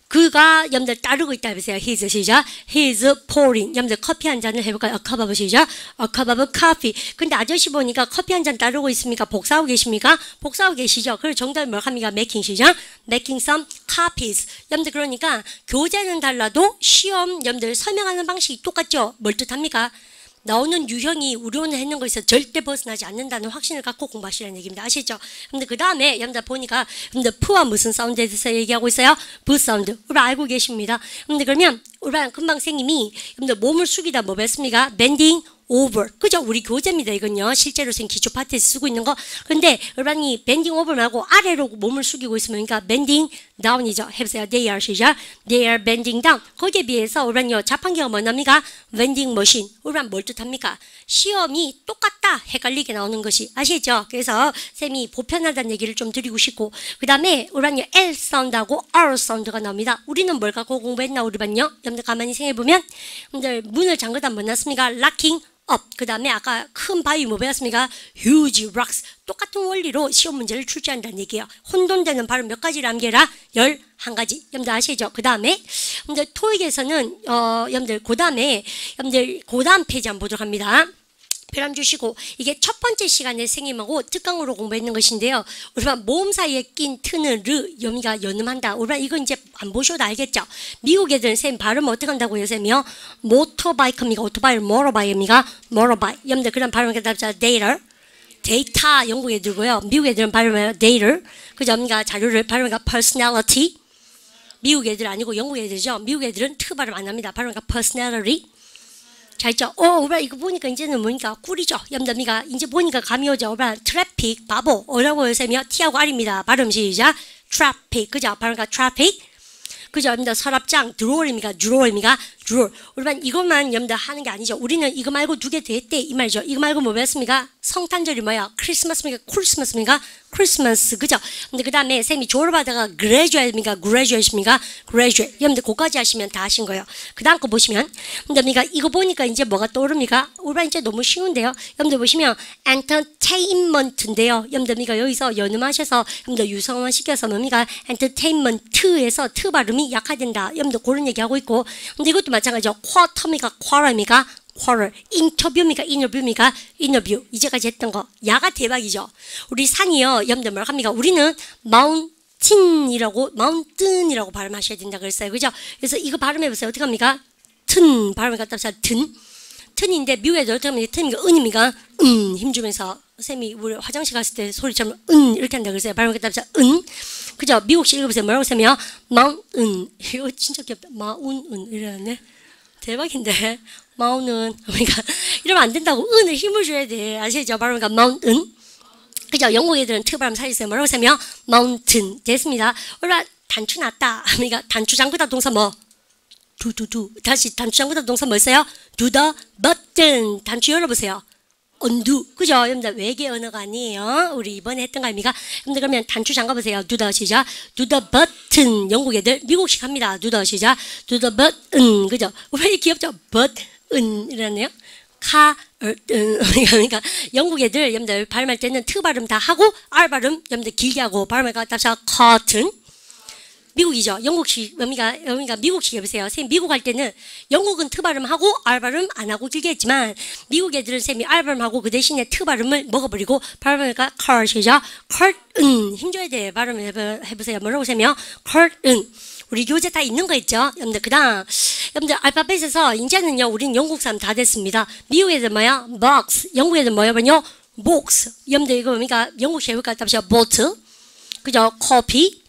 그가 여러분들 따르고 있다 해보세요. He's 시작. He's pouring. 여러분들 커피 한 잔을 해볼까요? A cup of 시작. A cup of coffee. 근데 아저씨 보니까 커피 한 잔 따르고 있습니까? 복사하고 계십니까? 복사하고 계시죠? 그리고 정답이 뭘 합니까? Making 시작. Making some copies. 여러분들 그러니까 교재는 달라도 시험 여러분들 설명하는 방식이 똑같죠? 뭘 뜻합니까? 나오는 유형이 우리 오늘 했는 거에서 절대 벗어나지 않는다는 확신을 갖고 공부하시라는 얘기입니다. 아시죠? 근데 그 다음에 여러분들 보니까 여러분들 푸와 무슨 사운드에 대해서 얘기하고 있어요? 부 사운드. 우리 알고 계십니다. 근데 그러면 우리 금방 선생님이 여러분들 몸을 숙이다 뭐 뵀습니까? bending over. 그죠? 우리 교재입니다. 이건요. 실제로 생 기초 파트에서 쓰고 있는 거. 근데 여러분이 bending over 말고 아래로 몸을 숙이고 있으면 그러니까 bending down이죠. 해보세요. They are 시작. They are bending down. 거기에 비해서 여러분요. 자판기가 뭐 납니까? vending machine. 여러분 뭘 뜻합니까? 시험이 똑같다. 헷갈리게 나오는 것이. 아시죠? 그래서 쌤이 보편하다는 얘기를 좀 드리고 싶고 그 다음에 여러분요. L 사운드하고 R 사운드가 나옵니다. 우리는 뭘 갖고 공부했나 우리 반요? 여러분들 가만히 생각해보면 여러분들 문을 잠그다 뭐 났습니까? locking up. 그 다음에 아까 큰 바위 뭐 배웠습니까? huge rocks. 똑같은 원리로 시험 문제를 출제한다는 얘기예요. 혼돈되는 발음 몇 가지를 암기해라? 11가지. 여러분들 아시죠? 그 다음에 여러분들 토익에서는 여러분들 그 다음에 여러분들 그 다음 페이지 한번 보도록 합니다. 표람 주시고 이게 첫 번째 시간에 선생님하고 특강으로 공부했는 것인데요. 우리가 모음 사이에 낀 트는 르 여미가 연음한다. 우리가 이거 이제 안 보셔도 알겠죠. 미국 애들은 선생님 발음 어떻게 한다고요? 선생님이요. 모터바이크입니까? 오토바이 모터바이입니까? 모터바이. 여러분들 그런 발음을 갖다 데이터. 데이터 영국 애들고요. 미국 애들은 발음을 데이터. 그죠? 그러니까 자료를 발음을 personality. 미국 애들 아니고 영국 애들이죠. 미국 애들은 트 발음 안 합니다. 발음을 personality. 자 있죠. 오라 이거 보니까 이제는 뭐니까 꿀이죠. 염담이가 이제 보니까 감이 오죠. 오라 트래픽 바보 뭐라고 요새며 T하고 R입니다. 발음 시작. 트래픽 그죠? 발음가 트래픽 그죠? 입니다. 서랍장 드로어입니까? 주로어입니까? drawer. 우리만 이것만 염다 하는 게 아니죠. 우리는 이거 말고 두 개 더 했대 이 말이죠. 이거 말고 뭐 배웠습니까? 성탄절이 뭐야? 크리스마스입니까? 크리스마스입니까? 크리스마스 그죠? 근데 그 다음에 쌤이 졸업하다가 graduate입니까? graduate입니까? graduate. 여러분들 그거까지 하시면 다 하신 거예요. 그 다음 거 보시면 여러분들 이거 보니까 이제 뭐가 떠오릅니까? 우리만 이제 너무 쉬운데요. 여러분들 보시면 entertainment인데요. 여러분들 여기서 연음하셔서 여러분들 유성화 시켜서 뭡니까? entertainment에서 트 발음이 약화된다. 여러분들 그런 얘기하고 있고 근데 이것도 마찬가지죠. quarter입니까? quarter입니까? quarter. 인터뷰입니까? 인터뷰입니까? 인터뷰. 이제까지 했던 거. 야가 대박이죠. 우리 산이요. 여러분들 뭐라 합니까? 우리는 mountain이라고 발음하셔야 된다 그랬어요. 그죠? 그래서 이거 발음해보세요. 어떻게 합니까? 튼. 발음을 갖다 써서 튼. 튼인데 미국에도 어떻게 하면 튼입니까? 은입니까? 힘주면서 쌤이 우리 화장실 갔을 때 소리처럼 이렇게 한다 그랬어요. 발음을 갖다 써서 그죠? 미국식 읽어보세요. 뭐라고 쓰면 mountain. 이거 진짜 귀엽다. mountain 이러네. 대박인데 mountain 그러니까 이러면 안 된다고 은을 힘을 줘야 돼. 아시죠? 바로 그러니까 mountain. 그죠? 영국 애들은 트 발음 살리세요. 뭐라고 쓰면 mountain. 됐습니다. 올라 단추 났다. 그러니까 단추 잠그다 동사 뭐? 두두두. 다시 단추 잠그다 동사 뭐 있어요? do the button. 단추 열어보세요. undo. 그죠? 여러분들 외계 언어가 아니에요. 우리 이번에 했던 거 아닙니까? 여러분들 그러면 단추 잠가보세요. do the 시작. do the button. 영국 애들 미국식 합니다. do the 시작. do the button. 그죠? 왜 귀엽죠? button 이라네요. 그러니까 영국 애들 여러분들 발음할 때는 트 발음 다 하고 R 발음 여러분들 길게 하고 발음을 갖다 서 cotton. 미국이죠. 영국식, 여기가 미국식 해보세요. 쌤 미국 할 때는 영국은 트 발음하고 R 발음 안 하고 길게 했지만 미국 애들은 쌤이 R 발음하고 그 대신에 트 발음을 먹어버리고 발음하니까 curt이죠. curtain. 힘줘야 돼. 발음 해보세요. 뭐라고 쌤이요? curtain. 우리 교재 다 있는 거 있죠? 여러분들 그 다음 여러분들 알파벳에서 이제는요 우린 영국 사람 다 됐습니다. 미국 애들 뭐야? box. 영국 애들 뭐야? box. 여러분들 이거 뭡니까? 영국식 해볼까? 답시요. boat. 그죠? coffee.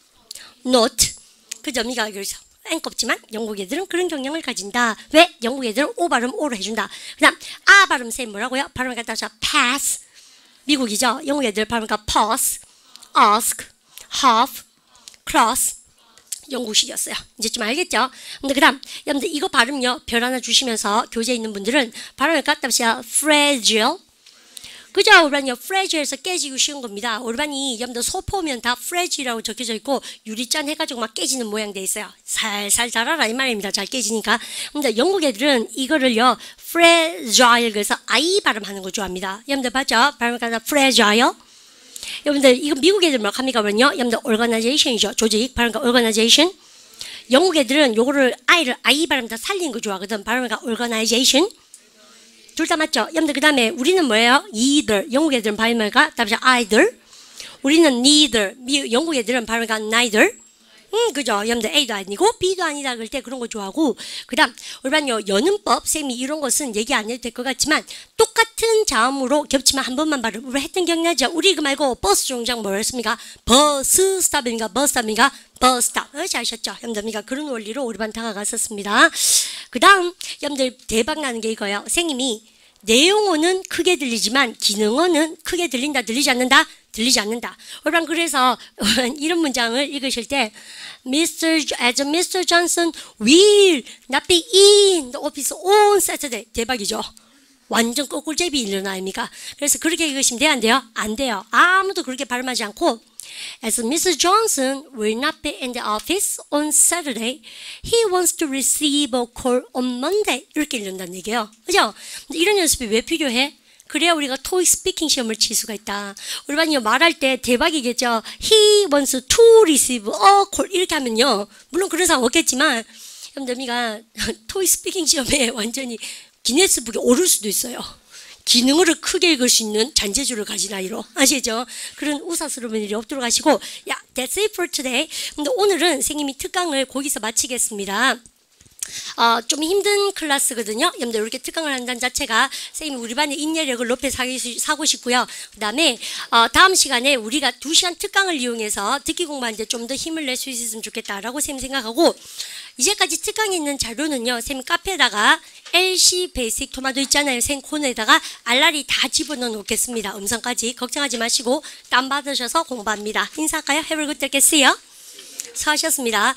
note. 그죠? 미가 그래서 앵껍지만 영국 애들은 그런 경향을 가진다. 왜? 영국 애들은 O 발음 O로 해준다. 그 다음 아 발음 쌤 뭐라고요? 발음을 갖다 서 pass. 미국이죠? 영국 애들 발음과 pause, ask, half, cross. 영국식이었어요. 이제 좀 알겠죠? 근데 그 다음 여러분들 이거 발음요 별 하나 주시면서 교재에 있는 분들은 발음을 갖다 서 fragile. 그죠? 우리반이요 fragile에서 깨지기 쉬운 겁니다. 우리반이 여러분들 소포면 다 fragile이라고 적혀져 있고 유리잔 해가지고 막 깨지는 모양 돼 있어요. 살살 자라라 이 말입니다. 잘 깨지니까. 근데 영국 애들은 이거를요 fragile 그래서 I 발음하는 거 좋아합니다. 여러분들 봤죠? 발음을 갖다 fragile. 여러분들 이거 미국 애들 뭐 합니까? 그러면요 여러분들 organization이죠. 조직 발음과 organization. 영국 애들은 요거를 I 발음 다 살리는 거 좋아하거든. 발음과 organization. 둘 다 맞죠? 여러분들 그 다음에 우리는 뭐예요? either. 영국 애들은 발음과 답이 either. 우리는 neither. 영국 애들은 발음과 neither. 그죠? 여러분들 A도 아니고 B도 아니다 그럴 때 그런 거 좋아하고 그 다음 우리반요 연음법 쌤이 이런 것은 얘기 안 해도 될 것 같지만 똑같은 자음으로 겹치면 한 번만 발음 우리 했던 기억나죠? 우리 이거 말고 버스 정장 뭐였습니까? 버스 스탑인가 버스 스탑인가 버스 스탑 잘 아셨죠? 여러분들 그런 원리로 우리 반 다가갔었습니다. 그 다음 여러분들 대박 나는 게 이거예요. 선생님이 내용어는 크게 들리지만 기능어는 크게 들린다 들리지 않는다? 들리지 않는다. 여러분 그래서 이런 문장을 읽으실 때 Mr. Johnson will not be in the office on Saturday. 대박이죠. 완전 꼬꿀제비 일어나 아닙니까? 그래서 그렇게 읽으시면 돼요? 안 돼요? 안 돼요. 아무도 그렇게 발음하지 않고 As Mr. Johnson will not be in the office on Saturday, he wants to receive a call on Monday. 이렇게 읽는다는 얘기예요. 그죠? 이런 연습이 왜 필요해? 그래야 우리가 토익 스피킹 시험을 칠 수가 있다. 우리 반이 말할 때 대박이겠죠. He wants to receive a call. 이렇게 하면요. 물론 그런 상황 없겠지만 여러분들 토익 스피킹 시험에 완전히 기네스북에 오를 수도 있어요. 기능어를 크게 읽을 수 있는 잔재주를 가진 아이로. 아시죠? 그런 우사스러운 일이 없도록 하시고 야, that's it for today. 근데 오늘은 선생님이 특강을 거기서 마치겠습니다. 좀 힘든 클래스거든요. 여러분들 이렇게 특강을 한다는 자체가 선생님이 우리 반의 인내력을 높여 사고 싶고요. 그 다음에 다음 시간에 우리가 2시간 특강을 이용해서 듣기 공부하는데 좀 더 힘을 낼 수 있었으면 좋겠다라고 선생님 생각하고 이제까지 특강에 있는 자료는요. 선생님 카페에다가 LC 베이직 토마토 있잖아요. 선생님 코너에다가 알라리 다 집어넣어 놓겠습니다. 음성까지 걱정하지 마시고 다운받으셔서 공부합니다. 인사할까요? Have a good day. 수고하셨습니다.